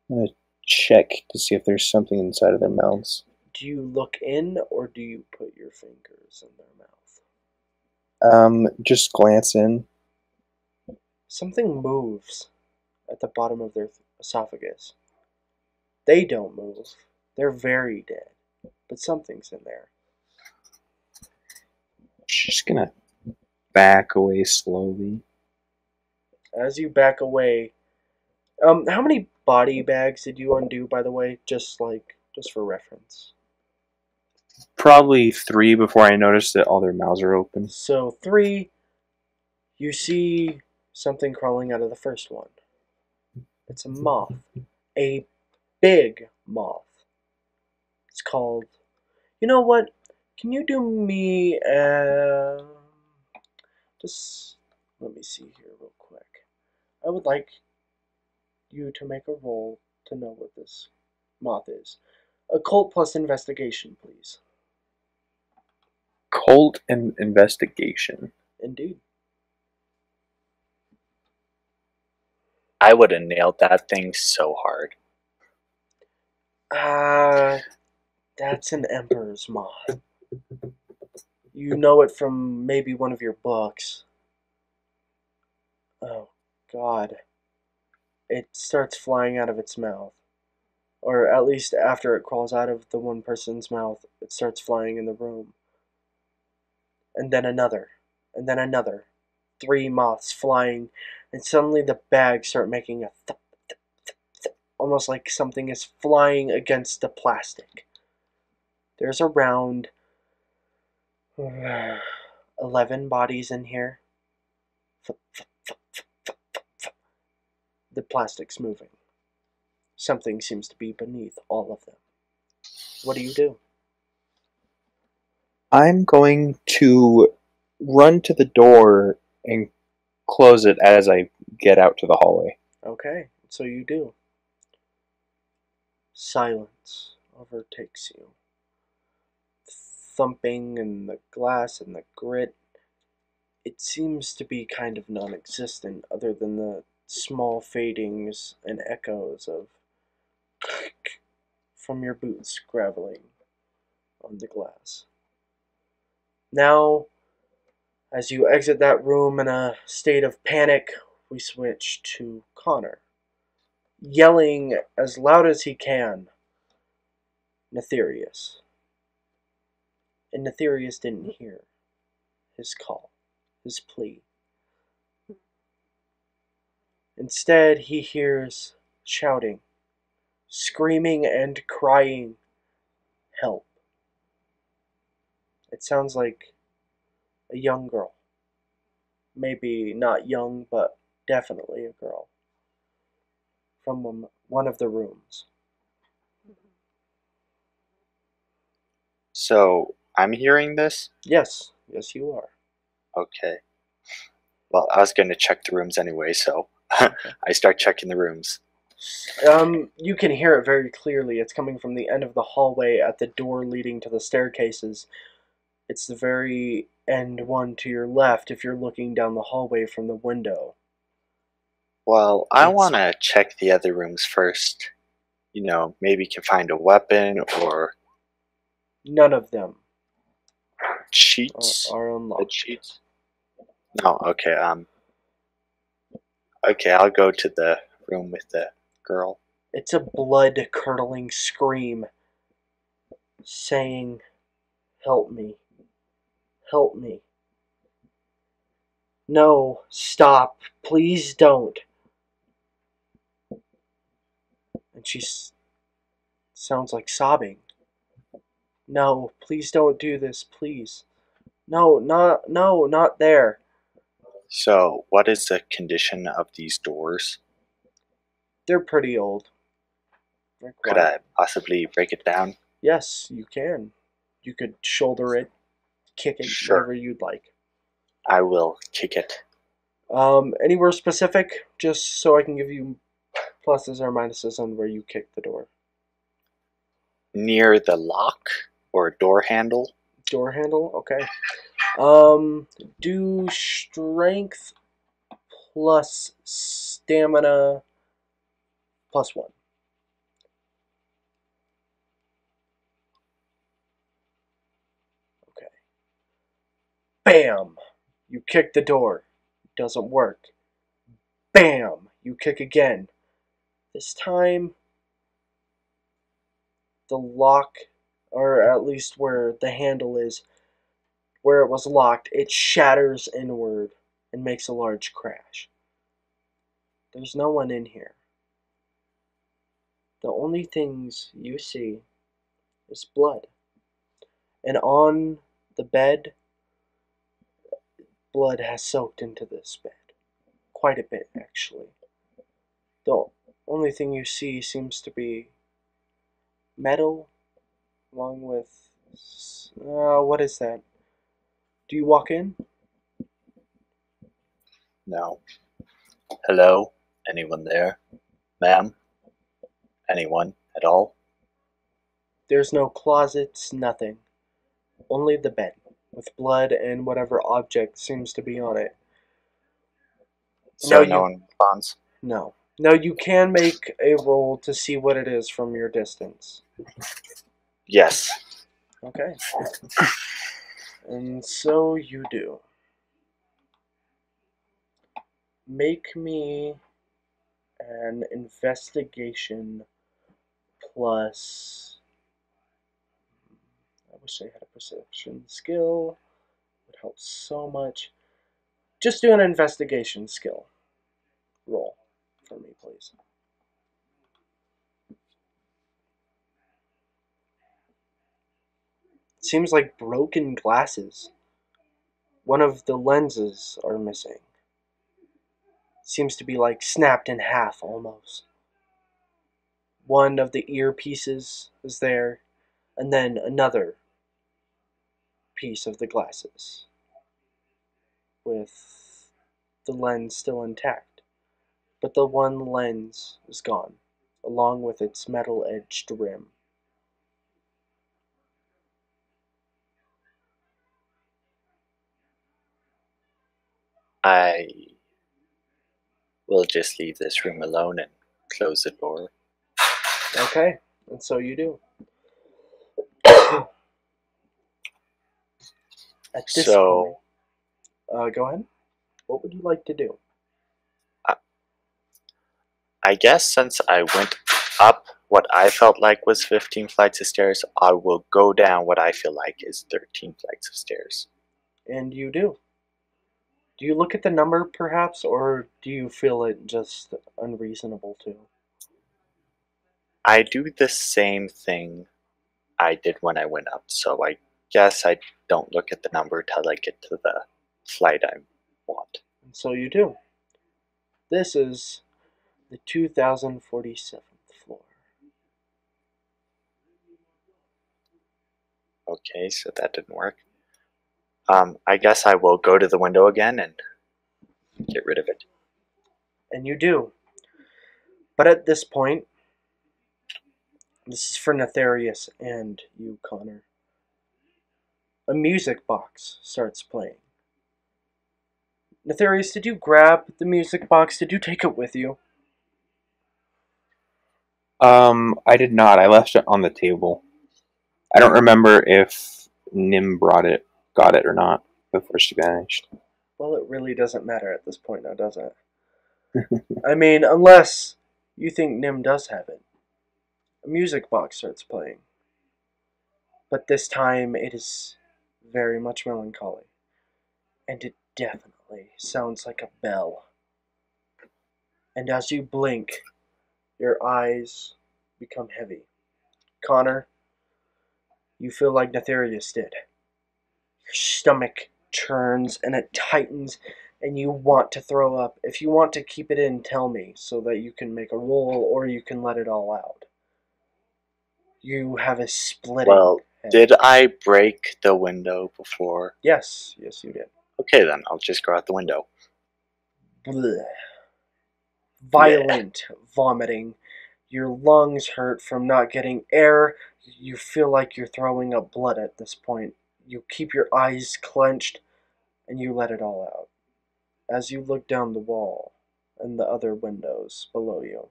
Speaker 2: I'm gonna check to see if there's something inside of their mouths.
Speaker 1: Do you look in or do you put your fingers in their mouth?
Speaker 2: Just glance in.
Speaker 1: Something moves at the bottom of their esophagus. They don't move. They're very dead. But something's in there.
Speaker 2: Just gonna back away slowly.
Speaker 1: As you back away, how many body bags did you undo, by the way? Just for reference.
Speaker 2: Probably 3 before I noticed that all their mouths are open.
Speaker 1: So 3, you see something crawling out of the first one. It's a moth. A big moth. It's called... You know what? Can you do me... just... Let me see here real quick. I would like you to make a roll to know what this moth is. Occult plus investigation, please.
Speaker 2: Cult and investigation.
Speaker 1: Indeed.
Speaker 3: I would have nailed that thing so hard.
Speaker 1: That's an emperor's moth. You know it from maybe one of your books. Oh, God. It starts flying out of its mouth. Or at least after it crawls out of the one person's mouth, it starts flying in the room. And then another. And then another. 3 moths flying. And suddenly the bags start making a thump, thump, thump, thump, almost like something is flying against the plastic. There's around 11 bodies in here. The plastic's moving. Something seems to be beneath all of them. What do you do?
Speaker 2: I'm going to run to the door and close it as I get out to the hallway.
Speaker 1: Okay, so you do. Silence overtakes you. Thumping and the glass and the grit. It seems to be kind of non-existent other than the small fadings and echoes of from your boots graveling on the glass. Now, as you exit that room in a state of panic, we switch to Connor, yelling as loud as he can, Netherius. And Netherius didn't hear his call, his plea. Instead, he hears shouting, screaming and crying, help. It sounds like a young girl. Maybe not young, but definitely a girl. From one of the rooms.
Speaker 3: So, I'm hearing this?
Speaker 1: Yes, yes you are.
Speaker 3: Okay. Well, I was going to check the rooms anyway, so I start checking the rooms.
Speaker 1: You can hear it very clearly. It's coming from the end of the hallway at the door leading to the staircases. It's the very end one to your left if you're looking down the hallway from the window.
Speaker 3: Well, I want to check the other rooms first. You know, maybe can find a weapon or
Speaker 1: None of them
Speaker 3: cheats.
Speaker 1: are
Speaker 3: The
Speaker 1: unlocked.
Speaker 3: cheats? No, okay, okay, I'll go to the room with the girl.
Speaker 1: It's a blood-curdling scream saying, help me. Help me. No, stop. Please don't. And she sounds like sobbing. No, please don't do this, please. No, not there.
Speaker 3: So, what is the condition of these doors?
Speaker 1: They're pretty old. They're
Speaker 3: Could
Speaker 1: quite...
Speaker 3: I possibly break it down?
Speaker 1: Yes, you can. You could shoulder it, kick it,
Speaker 3: Sure.
Speaker 1: whatever you'd like.
Speaker 3: I will kick it.
Speaker 1: Anywhere specific, just so I can give you pluses or minuses on where you kick the door.
Speaker 3: Near the lock or door handle.
Speaker 1: Door handle, okay. Do strength plus stamina +1. Okay. Bam! You kick the door. Doesn't work. Bam! You kick again. This time, the lock, or at least where the handle is, where it was locked, it shatters inward and makes a large crash. There's no one in here. The only things you see is blood. And on the bed, blood has soaked into this bed. Quite a bit, actually. The only thing you see seems to be metal, along with... what is that? Do you walk in?
Speaker 3: No. Hello? Anyone there? Ma'am? Anyone at all?
Speaker 1: There's no closets, nothing. Only the bed, with blood and whatever object seems to be on it.
Speaker 3: So
Speaker 1: No,
Speaker 3: no one responds?
Speaker 1: No. No, you can make a roll to see what it is from your distance.
Speaker 3: Yes.
Speaker 1: Okay. And so you do. Make me an investigation plus... I wish I had a perception skill. It would help so much. Just do an investigation skill roll for me, please. Seems like broken glasses. One of the lenses are missing. Seems to be like snapped in half almost. One of the earpieces is there, and then another piece of the glasses with the lens still intact. But the one lens is gone, along with its metal-edged rim.
Speaker 3: I will just leave this room alone and close the door.
Speaker 1: Okay, and so you do. At this
Speaker 3: So,
Speaker 1: point, go ahead. What would you like to do?
Speaker 3: I guess since I went up what I felt like was 15 flights of stairs, I will go down what I feel like is 13 flights of stairs.
Speaker 1: And you do. Do you look at the number, perhaps, or do you feel it just unreasonable to?
Speaker 3: I do the same thing I did when I went up, so I guess I don't look at the number till I get to the flight I want.
Speaker 1: And so you do. This is the 2047th floor.
Speaker 3: Okay, so that didn't work. I guess I will go to the window again and get rid of it.
Speaker 1: And you do. But at this point, this is for Nefarious and you, Connor. A music box starts playing. Nefarious, did you grab the music box? Did you take it with you?
Speaker 2: I did not. I left it on the table. I don't remember if Nim got it or not before she vanished.
Speaker 1: Well, it really doesn't matter at this point now, does it? I mean, unless you think Nim does have it. A music box starts playing. But this time it is very much melancholy. And it definitely sounds like a bell. And as you blink, your eyes become heavy. Connor, you feel like Nefarious did. Your stomach churns and it tightens and you want to throw up. If you want to keep it in, tell me so that you can make a roll or you can let it all out. You have a splitting
Speaker 3: Well, Did I break the window before?
Speaker 1: Yes, yes, you did.
Speaker 3: Okay, then I'll just go out the window.
Speaker 1: Blech. Violent vomiting. Your lungs hurt from not getting air. You feel like you're throwing up blood at this point. You keep your eyes clenched and you let it all out. As you look down the wall and the other windows below you,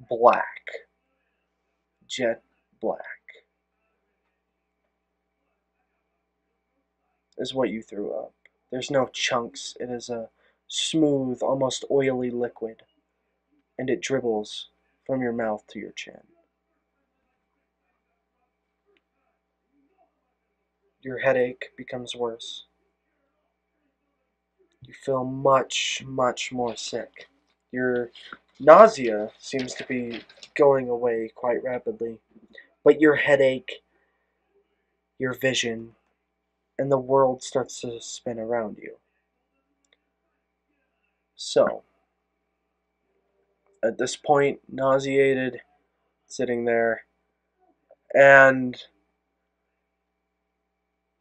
Speaker 1: black. Jet black is what you threw up. There's no chunks. It is a smooth, almost oily liquid, and it dribbles from your mouth to your chin. Your headache becomes worse. You feel much, much more sick. Your nausea seems to be going away quite rapidly, but your headache, your vision, and the world starts to spin around you. So, at this point, nauseated, sitting there, and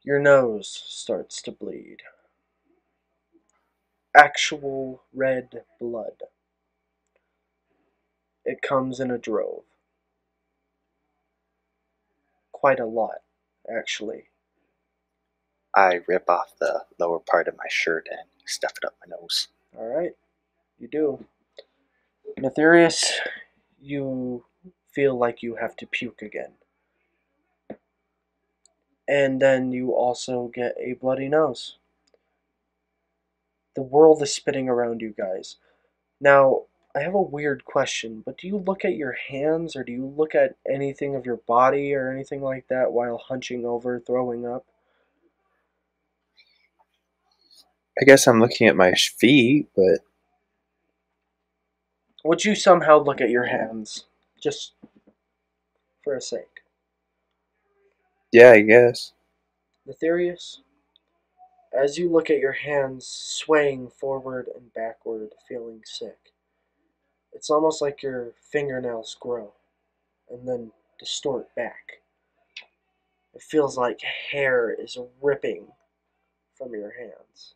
Speaker 1: your nose starts to bleed. Actual red blood. It comes in a drove. Quite a lot, actually.
Speaker 3: I rip off the lower part of my shirt and stuff it up my nose.
Speaker 1: Alright, you do. Nefarious, you feel like you have to puke again. And then you also get a bloody nose. The world is spinning around you guys. Now, I have a weird question, but do you look at your hands or do you look at anything of your body or anything like that while hunching over, throwing up?
Speaker 2: I guess I'm looking at my feet, but
Speaker 1: Would you somehow look at your hands? Just for a sake.
Speaker 2: yeah, I guess.
Speaker 1: Nefarious, as you look at your hands swaying forward and backward, feeling sick, it's almost like your fingernails grow and then distort back. It feels like hair is ripping from your hands.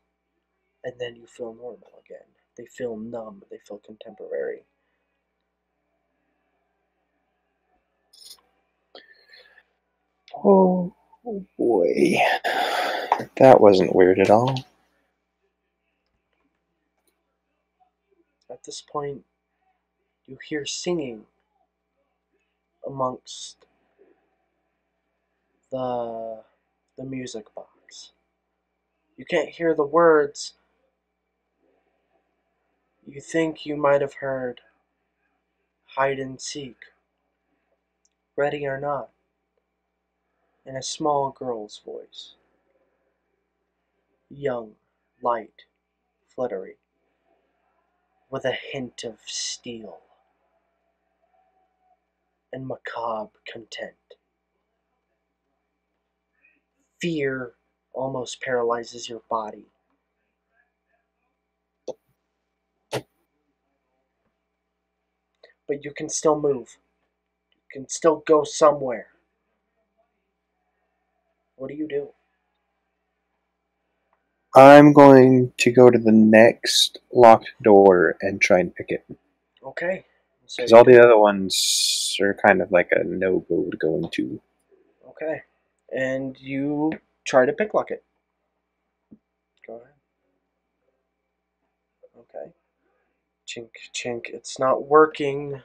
Speaker 1: And then you feel normal again. They feel numb, they feel contemporary.
Speaker 2: Oh boy. That wasn't weird at all.
Speaker 1: At this point, you hear singing amongst the the music box. You can't hear the words. You think you might have heard hide and seek, ready or not, in a small girl's voice. Young, light, fluttery, with a hint of steel and macabre content. Fear almost paralyzes your body. But you can still move. You can still go somewhere. What do you do?
Speaker 2: I'm going to go to the next locked door and try and pick it.
Speaker 1: Okay. So
Speaker 2: Because all the other ones are kind of like a no-go to go into.
Speaker 1: Okay. And you try to picklock it. Go ahead. Okay. Chink, chink. It's not working.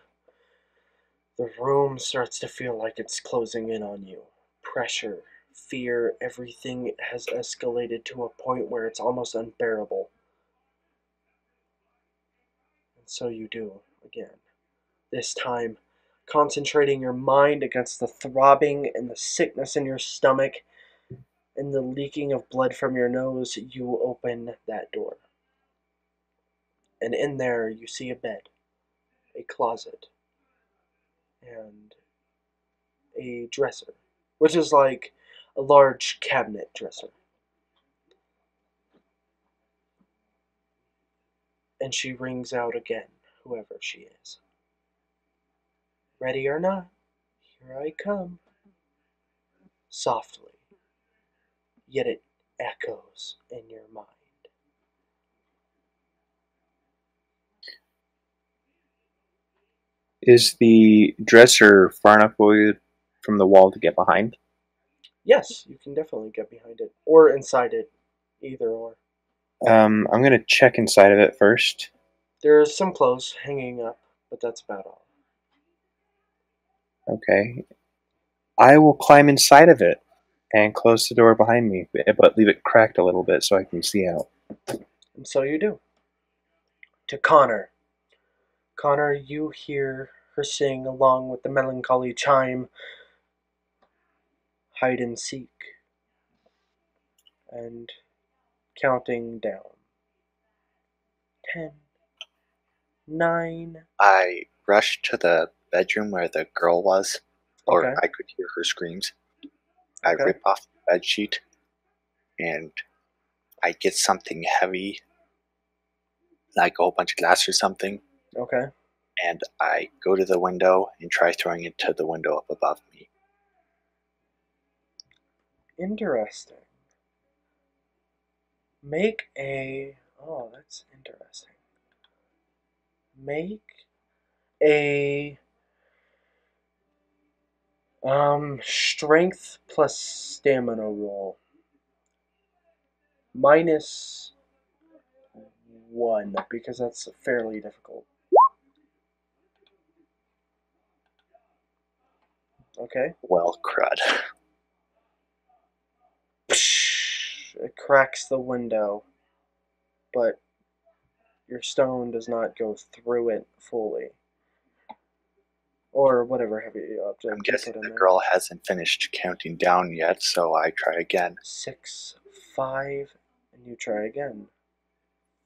Speaker 1: The room starts to feel like it's closing in on you. Pressure, fear, everything has escalated to a point where it's almost unbearable. And so you do, again. This time, concentrating your mind against the throbbing and the sickness in your stomach and the leaking of blood from your nose, you open that door. And in there, you see a bed, a closet, and a dresser, which is like a large cabinet dresser. And she rings out again, whoever she is. Ready or not, here I come. softly, yet it echoes in your mind.
Speaker 2: Is the dresser far enough away from the wall to get behind?
Speaker 1: Yes, you can definitely get behind it or inside it, either or.
Speaker 2: I'm gonna check inside of it first.
Speaker 1: There's some clothes hanging up, but that's about all.
Speaker 2: Okay. I will climb inside of it and close the door behind me, but leave it cracked a little bit so I can see out.
Speaker 1: And so you do. To Connor. Connor, you hear her sing along with the melancholy chime, hide and seek, and counting down. 10, 9.
Speaker 3: I rush to the bedroom where the girl was, or
Speaker 1: Okay.
Speaker 3: I could hear her screams. I
Speaker 1: Okay.
Speaker 3: rip off the bed sheet and I get something heavy, like a whole bunch of glass or something,
Speaker 1: Okay.
Speaker 3: and I go to the window and try throwing it to the window up above me.
Speaker 1: Interesting. Make a. Oh, that's interesting. Make a strength plus stamina roll. -1 because that's fairly difficult. Okay.
Speaker 3: Well, crud.
Speaker 1: It cracks the window, but your stone does not go through it fully. Or whatever heavy
Speaker 3: I'm
Speaker 1: object you
Speaker 3: guessing
Speaker 1: put in
Speaker 3: the
Speaker 1: there.
Speaker 3: girl hasn't finished counting down yet, so I try again.
Speaker 1: 6, 5, and you try again.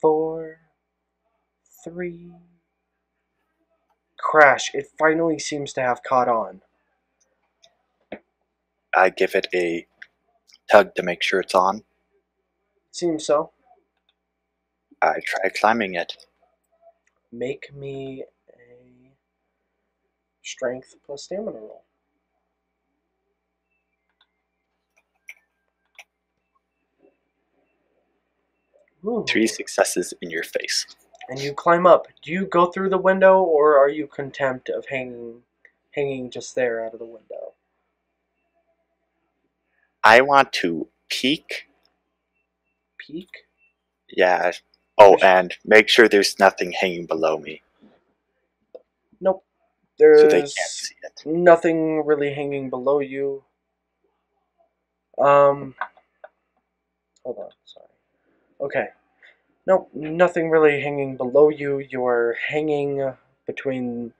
Speaker 1: 4, 3. Crash. It finally seems to have caught on.
Speaker 3: I give it a tug to make sure it's on.
Speaker 1: Seems so.
Speaker 3: I try climbing it.
Speaker 1: Make me a strength plus stamina roll. Ooh.
Speaker 3: 3 successes in your face.
Speaker 1: And you climb up. Do you go through the window, or are you content of hanging just there out of the window?
Speaker 3: I want to peek.
Speaker 1: Peek?
Speaker 3: Yeah. Oh, and make sure there's nothing hanging below me
Speaker 1: Nope.
Speaker 3: so they can't
Speaker 1: There's
Speaker 3: see it.
Speaker 1: nothing really hanging below you. Hold on, sorry. Okay. Nope, nothing really hanging below you. You're hanging between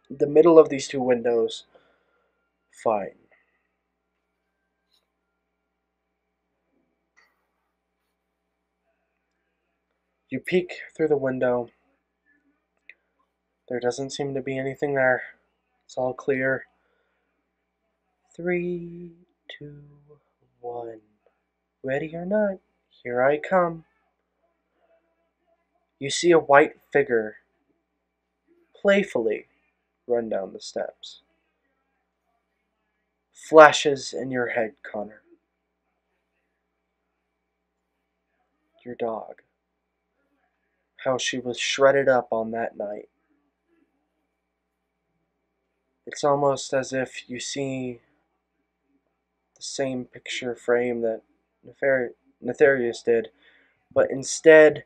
Speaker 1: the middle of these two windows. Fine. You peek through the window. There doesn't seem to be anything there. It's all clear. 3, 2, 1. Ready or not, here I come. You see a white figure playfully run down the steps. Flashes in your head, Connor. Your dog. How she was shredded up on that night. It's almost as if you see the same picture frame that Nefarious did, but instead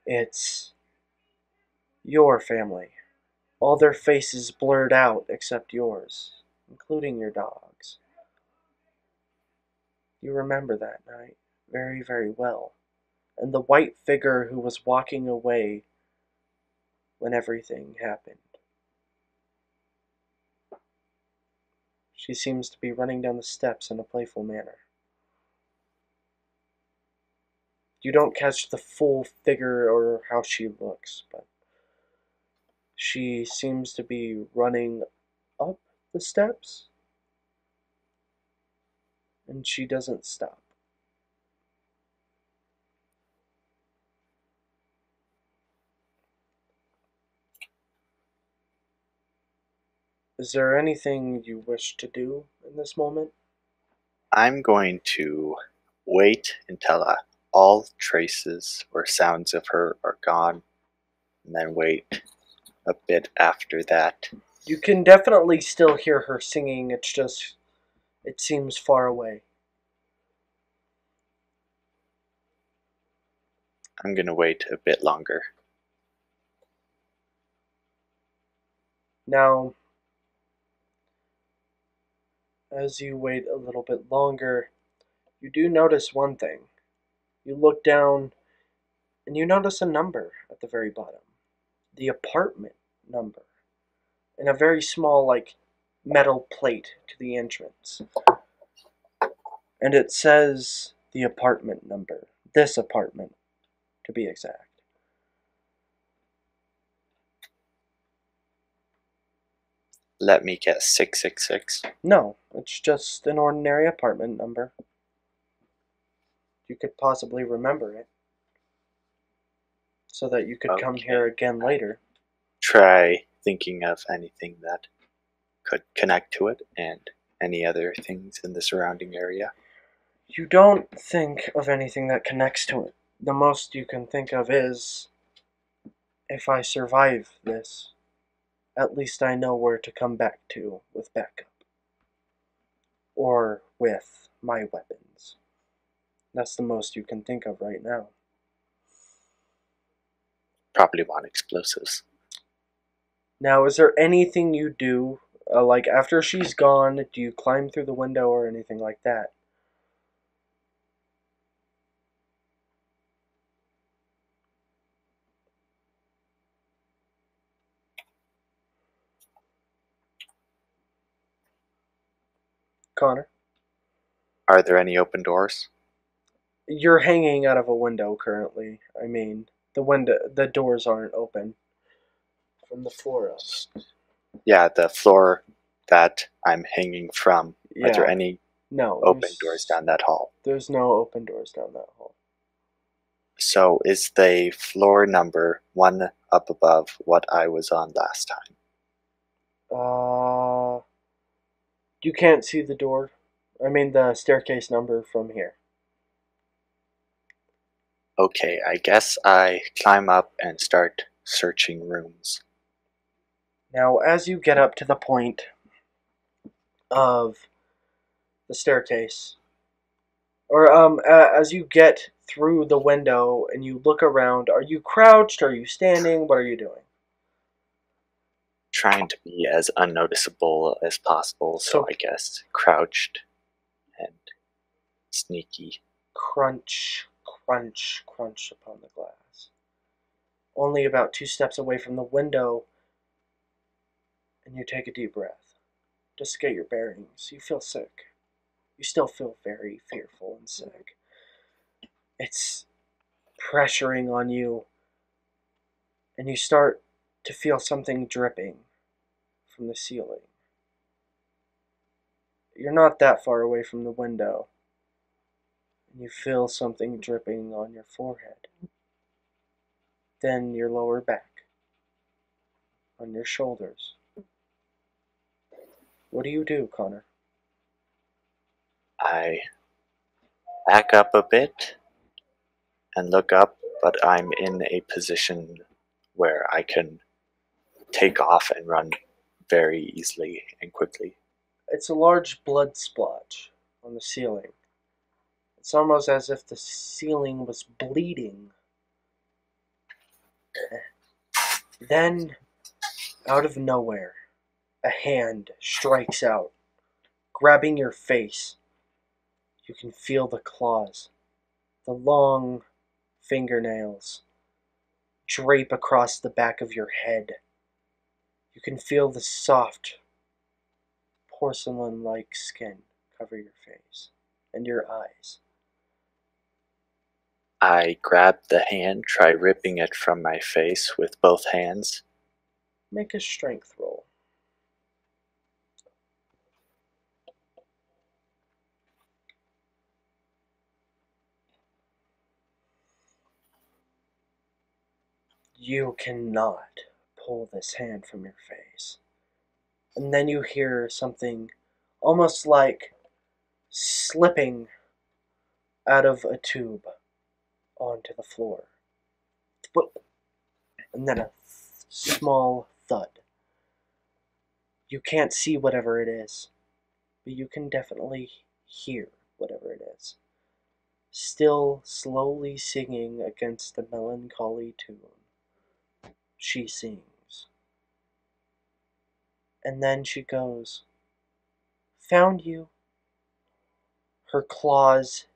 Speaker 1: it's your family. All their faces blurred out except yours, including your dog's. You remember that night very, very well. And the white figure who was walking away when everything happened. She seems to be running down the steps in a playful manner. You don't catch the full figure or how she looks, but she seems to be running up the steps, and she doesn't stop. Is there anything you wish to do in this moment?
Speaker 3: I'm going to wait until all traces or sounds of her are gone, and then wait a bit after that.
Speaker 1: You can definitely still hear her singing, it's just, it seems far away.
Speaker 3: I'm going to wait a bit longer.
Speaker 1: Now, as you wait a little bit longer, you do notice one thing. You look down and you notice a number at the very bottom. The apartment number. In a very small, like, metal plate to the entrance. And it says the apartment number. This apartment, to be exact.
Speaker 3: Let me guess, 666.
Speaker 1: No, it's just an ordinary apartment number. You could possibly remember it. So that you could come
Speaker 3: Okay.
Speaker 1: here again later.
Speaker 3: Try thinking of anything that could connect to it and any other things in the surrounding area.
Speaker 1: You don't think of anything that connects to it. The most you can think of is, if I survive this, at least I know where to come back to with backup. Or with my weapons. That's the most you can think of right now.
Speaker 3: Probably want explosives.
Speaker 1: Now, is there anything you do, like after she's gone, do you climb through the window or anything like that? Connor?
Speaker 3: Are there any open doors?
Speaker 1: You're hanging out of a window currently. I mean, the doors aren't open from the floor up.
Speaker 3: Yeah, the floor that I'm hanging from. Are there
Speaker 1: Yeah.
Speaker 3: any
Speaker 1: No.
Speaker 3: open doors down that hall?
Speaker 1: There's no open doors down that hall.
Speaker 3: So is the floor number one up above what I was on last time?
Speaker 1: You can't see the door. I mean the staircase number from here.
Speaker 3: Okay, I guess I climb up and start searching rooms.
Speaker 1: Now, as you get up to the point of the staircase, or as you get through the window and you look around, are you crouched? Are you standing? What are you doing?
Speaker 3: Trying to be as unnoticeable as possible, so I guess crouched and sneaky.
Speaker 1: Crunch, crunch, crunch upon the glass. Only about 2 steps away from the window, and you take a deep breath. Just to get your bearings. You feel sick. You still feel very fearful and sick. It's pressuring on you, and you start to feel something dripping from the ceiling. You're not that far away from the window, and you feel something dripping on your forehead. Then your lower back, on your shoulders. What do, Connor?
Speaker 3: I back up a bit and look up, but I'm in a position where I can take off and run very easily and quickly.
Speaker 1: It's a large blood splotch on the ceiling. It's almost as if the ceiling was bleeding. Then, out of nowhere, a hand strikes out, grabbing your face. You can feel the claws, the long fingernails, drape across the back of your head. You can feel the soft, porcelain-like skin cover your face and your eyes.
Speaker 3: I grab the hand, try ripping it from my face with both hands.
Speaker 1: Make a strength roll. You cannot pull this hand from your face. And then you hear something almost like slipping out of a tube onto the floor. Whoop. And then a small thud. You can't see whatever it is, but you can definitely hear whatever it is. Still slowly singing against the melancholy tune. She sings. And then she goes, "Found you." Her claws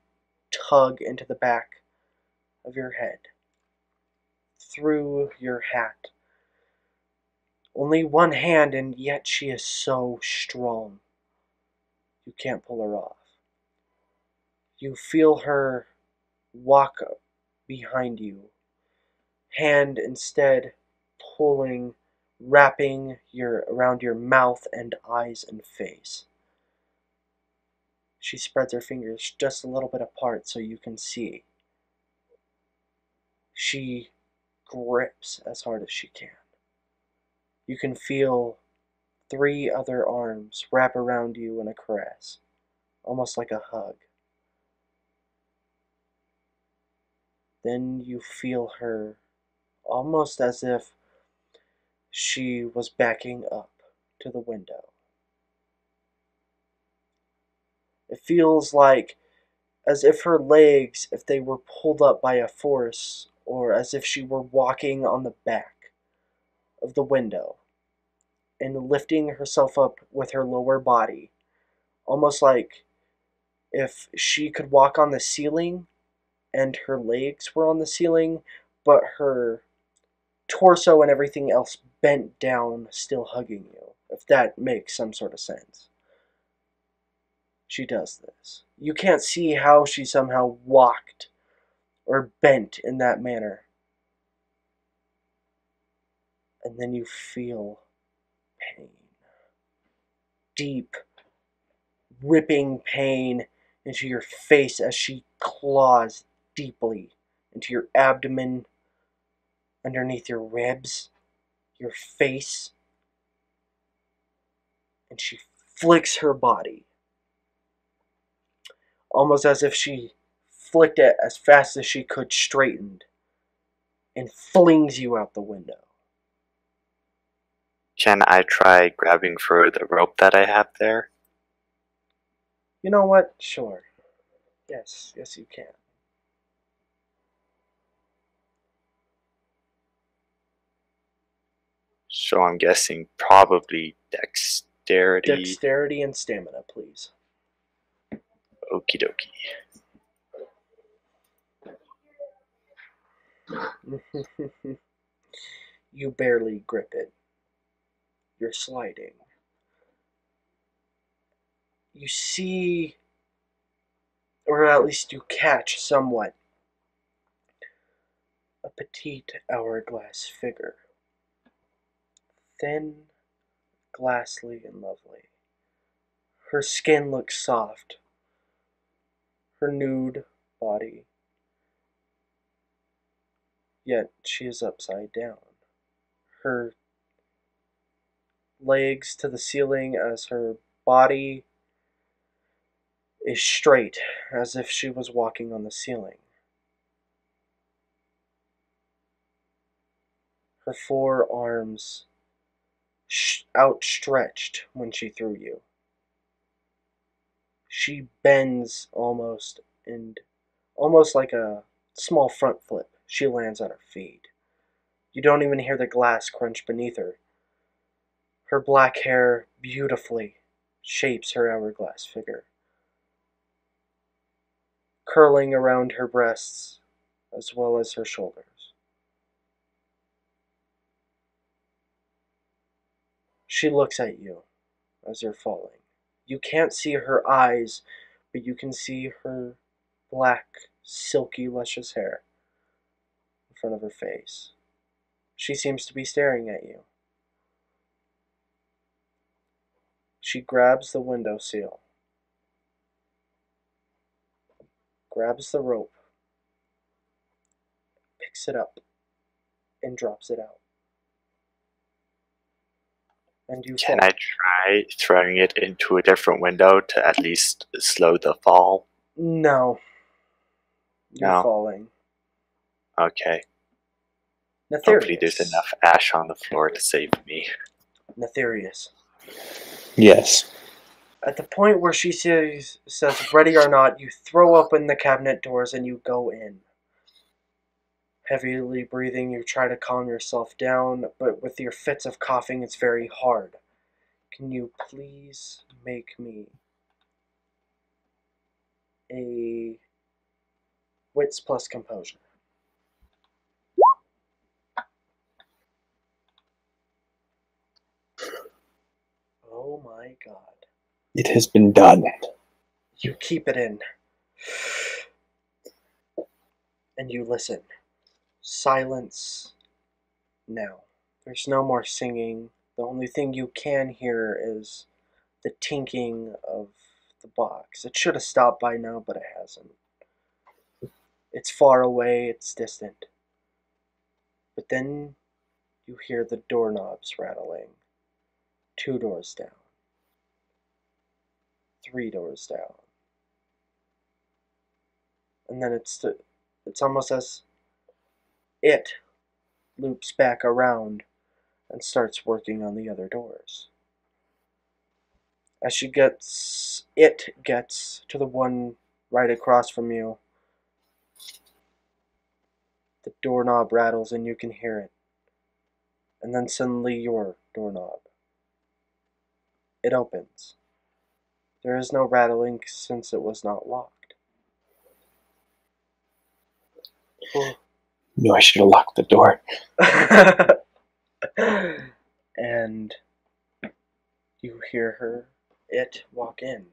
Speaker 1: tug into the back of your head, through your hat. Only one hand, and yet she is so strong. You can't pull her off. You feel her walk behind you, hand instead pulling, wrapping around your mouth and eyes and face. She spreads her fingers just a little bit apart so you can see. She grips as hard as she can. You can feel 3 other arms wrap around you in a caress, almost like a hug. Then you feel her almost as if she was backing up to the window. It feels like as if her legs, if they were pulled up by a force, or as if she were walking on the back of the window and lifting herself up with her lower body, almost like if she could walk on the ceiling and her legs were on the ceiling, but her torso and everything else bent down, still hugging you, if that makes some sort of sense. She does this. You can't see how she somehow walked or bent in that manner. And then you feel pain. Deep, ripping pain into your face as she claws deeply into your abdomen, underneath your ribs, your face, and she flicks her body, almost as if she flicked it as fast as she could straightened, and flings you out the window.
Speaker 3: Can I try grabbing for the rope that I have there?
Speaker 1: You know what? Sure. Yes, you can.
Speaker 3: So I'm guessing probably dexterity.
Speaker 1: Dexterity and stamina, please.
Speaker 3: Okie dokie.
Speaker 1: You barely grip it. You're sliding. You see, or at least you catch somewhat, a petite hourglass figure. Thin, glassy, and lovely. Her skin looks soft. Her nude body. Yet she is upside down. Her legs to the ceiling as her body is straight, as if she was walking on the ceiling. Her 4 arms outstretched when she threw you. She bends almost, and almost like a small front flip, she lands on her feet. You don't even hear the glass crunch beneath her. Her black hair beautifully shapes her hourglass figure, curling around her breasts as well as her shoulders. She looks at you as you're falling. You can't see her eyes, but you can see her black, silky, luscious hair in front of her face. She seems to be staring at you. She grabs the window sill, grabs the rope, picks it up, and drops it out. and you
Speaker 3: Can
Speaker 1: fall.
Speaker 3: I try throwing it into a different window to at least slow the fall?
Speaker 1: No. You're
Speaker 3: No.
Speaker 1: falling.
Speaker 3: Okay. Hopefully there's
Speaker 1: Nefarious.
Speaker 3: enough ash on the floor to save me.
Speaker 1: Nefarious.
Speaker 2: Yes.
Speaker 1: At the point where she says ready or not, you throw open the cabinet doors and you go in. Heavily breathing, you try to calm yourself down, but with your fits of coughing, it's very hard. Can you please make me a wits plus composure? Oh my god.
Speaker 2: It has been done.
Speaker 1: You keep it in. And you listen. Silence now. There's no more singing. The only thing you can hear is the tinking of the box. It should have stopped by now, but it hasn't. It's far away, it's distant. But then you hear the doorknobs rattling. 2 doors down. 3 doors down. And then it's almost as it loops back around and starts working on the other doors. As it gets to the one right across from you, the doorknob rattles and you can hear it. And then suddenly your doorknob. It opens. There is no rattling since it was not locked.
Speaker 2: No, I should have locked the door.
Speaker 1: And you hear it walk in.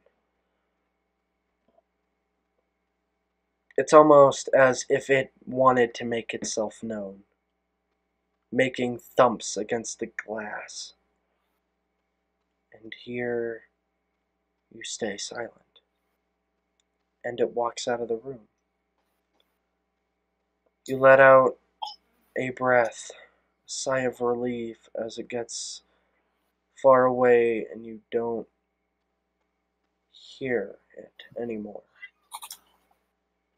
Speaker 1: It's almost as if it wanted to make itself known, making thumps against the glass. And here you stay silent. And it walks out of the room. You let out a breath, a sigh of relief as it gets far away and you don't hear it anymore.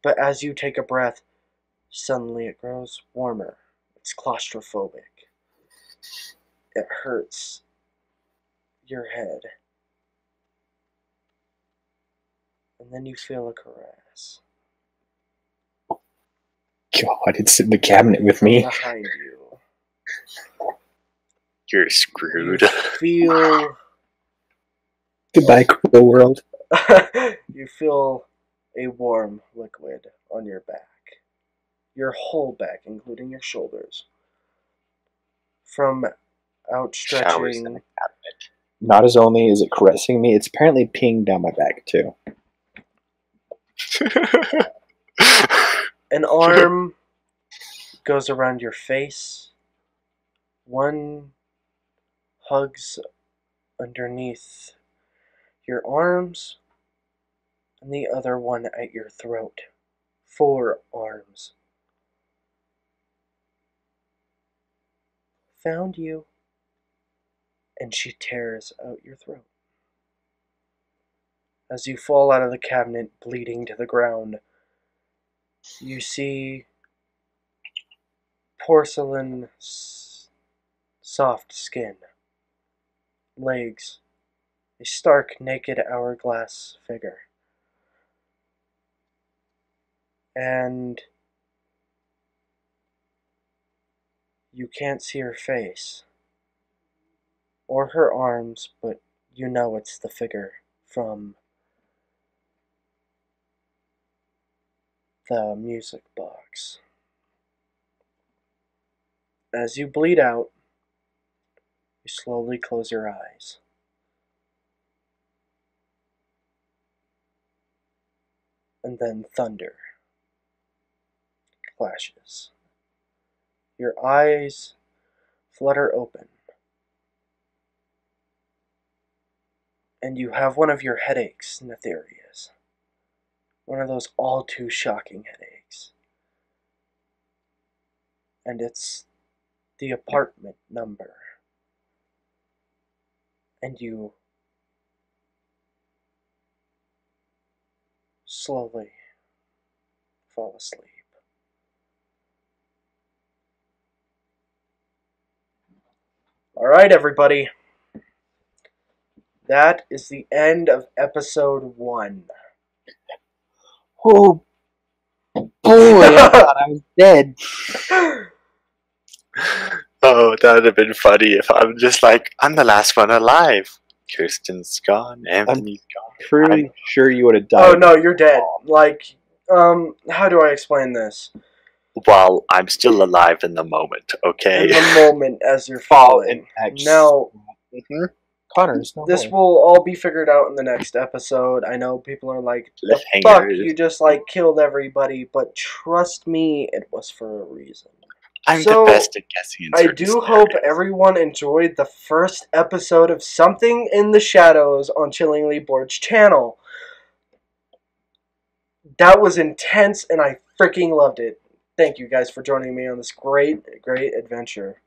Speaker 1: But as you take a breath, suddenly it grows warmer. It's claustrophobic. It hurts your head. And then you feel a caress.
Speaker 2: God, it's in the cabinet with
Speaker 1: From
Speaker 2: me.
Speaker 1: behind you.
Speaker 3: You're
Speaker 1: You
Speaker 3: screwed.
Speaker 1: feel
Speaker 2: Goodbye, cruel world.
Speaker 1: you feel a warm liquid on your back. Your whole back, including your shoulders. From
Speaker 3: Showers in the
Speaker 1: outstretching.
Speaker 3: cabinet.
Speaker 2: Not as only is it caressing me, it's apparently peeing down my back too.
Speaker 1: An arm goes around your face. One hugs underneath your arms, and the other one at your throat. 4 arms. Found you. And she tears out your throat. As you fall out of the cabinet, bleeding to the ground, you see porcelain soft skin, legs, a stark naked hourglass figure. And you can't see her face or her arms, but you know it's the figure from the music box. As you bleed out, you slowly close your eyes. And then thunder clashes. Your eyes flutter open. And you have one of your headaches, Nefarious. One of those all too shocking headaches. And it's the apartment number and you slowly fall asleep. Alright, everybody. That is the end of episode 1.
Speaker 2: Oh boy, I thought I was dead.
Speaker 3: Oh, that would have been funny if I'm just like, I'm the last one alive. Kirsten's gone, Anthony's gone.
Speaker 2: Pretty sure you would have died.
Speaker 1: Oh no, you're dead. Like, how do I explain this?
Speaker 3: Well, I'm still alive in the moment, okay?
Speaker 1: In the moment as you're falling. Now,
Speaker 2: Connor's no
Speaker 1: this
Speaker 2: more.
Speaker 1: will all be figured out in the next episode. I know people are like, the
Speaker 3: Cliffhanger
Speaker 1: fuck,
Speaker 3: is-
Speaker 1: you just like killed everybody, but trust me, it was for a reason.
Speaker 3: I'm
Speaker 1: So,
Speaker 3: the best at guessing. In
Speaker 1: I
Speaker 3: certain
Speaker 1: do hope
Speaker 3: scenarios.
Speaker 1: everyone enjoyed the first episode of Something in the Shadows on ChillinglyBored's channel. That was intense, and I freaking loved it. Thank you guys for joining me on this great adventure.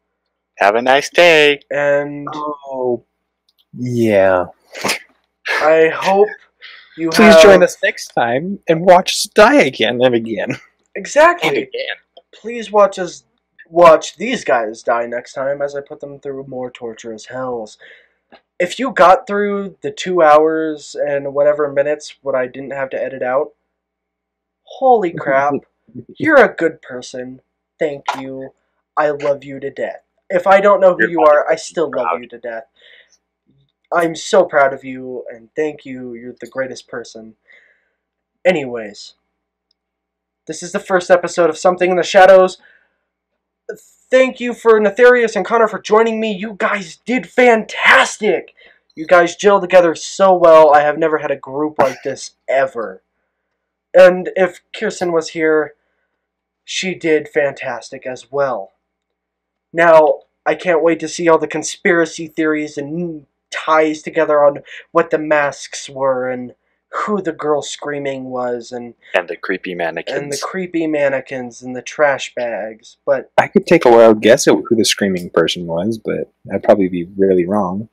Speaker 3: Have a nice day.
Speaker 1: And
Speaker 2: Oh, yeah.
Speaker 1: I hope you
Speaker 2: Please join us next time and watch us die again and again.
Speaker 1: Exactly.
Speaker 3: And again.
Speaker 1: Please watch these guys die next time as I put them through more torturous hells. If you got through the 2 hours and whatever minutes what I didn't have to edit out, holy crap, you're a good person. Thank you. I love you to death. If I don't know who you are, I still love you to death. I'm so proud of you, and thank you. You're the greatest person. Anyways, this is the first episode of Something in the Shadows. Thank you for Nefarious and Connor for joining me. You guys did fantastic. You guys gel together so well. I have never had a group like this ever. And if Kirsten was here, she did fantastic as well. Now, I can't wait to see all the conspiracy theories and ties together on what the masks were and who the girl screaming was and
Speaker 3: the creepy mannequins.
Speaker 1: and the creepy mannequins and the trash bags. But
Speaker 2: I could take a wild guess at who the screaming person was, but I'd probably be really wrong.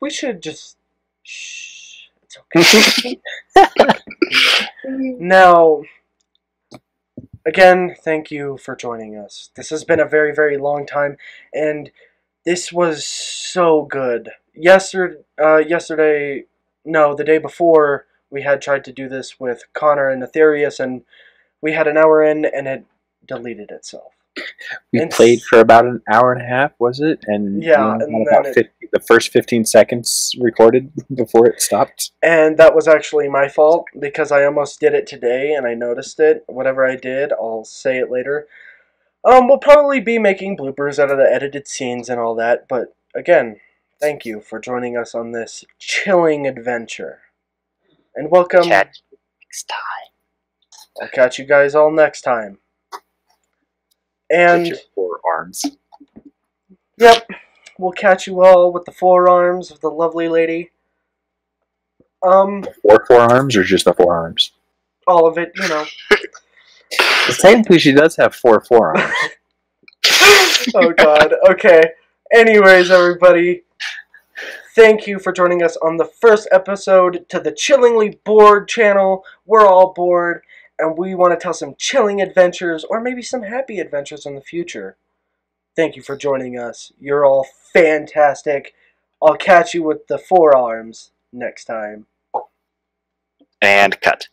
Speaker 1: we should just shh. It's okay. Now, again, thank you for joining us. This has been a very, very long time, and this was so good. Yesterday, no, the day before, we had tried to do this with Connor and Nefarious, and we had an hour in, and it deleted itself.
Speaker 2: We
Speaker 1: And
Speaker 2: played for about an hour and a half, was it? And
Speaker 1: Yeah,
Speaker 2: we only
Speaker 1: and
Speaker 2: got about
Speaker 1: then
Speaker 2: the first 15 seconds recorded before it stopped.
Speaker 1: And that was actually my fault, because I almost did it today, and I noticed it. Whatever I did, I'll say it later. We'll probably be making bloopers out of the edited scenes and all that, but again, thank you for joining us on this chilling adventure. And welcome.
Speaker 3: Catch you next time.
Speaker 1: I'll catch you guys all next time.
Speaker 3: With
Speaker 1: And,
Speaker 3: your forearms.
Speaker 1: yep, we'll catch you all with the forearms of the lovely lady.
Speaker 2: Four forearms or just the forearms?
Speaker 1: All of it, you know.
Speaker 2: Technically, she does have 4 forearms.
Speaker 1: Oh god, okay. Anyways, everybody, thank you for joining us on the first episode to the Chillingly Bored channel. We're all bored, and we want to tell some chilling adventures, or maybe some happy adventures in the future. Thank you for joining us. You're all fantastic. I'll catch you with the forearms next time.
Speaker 3: And cut.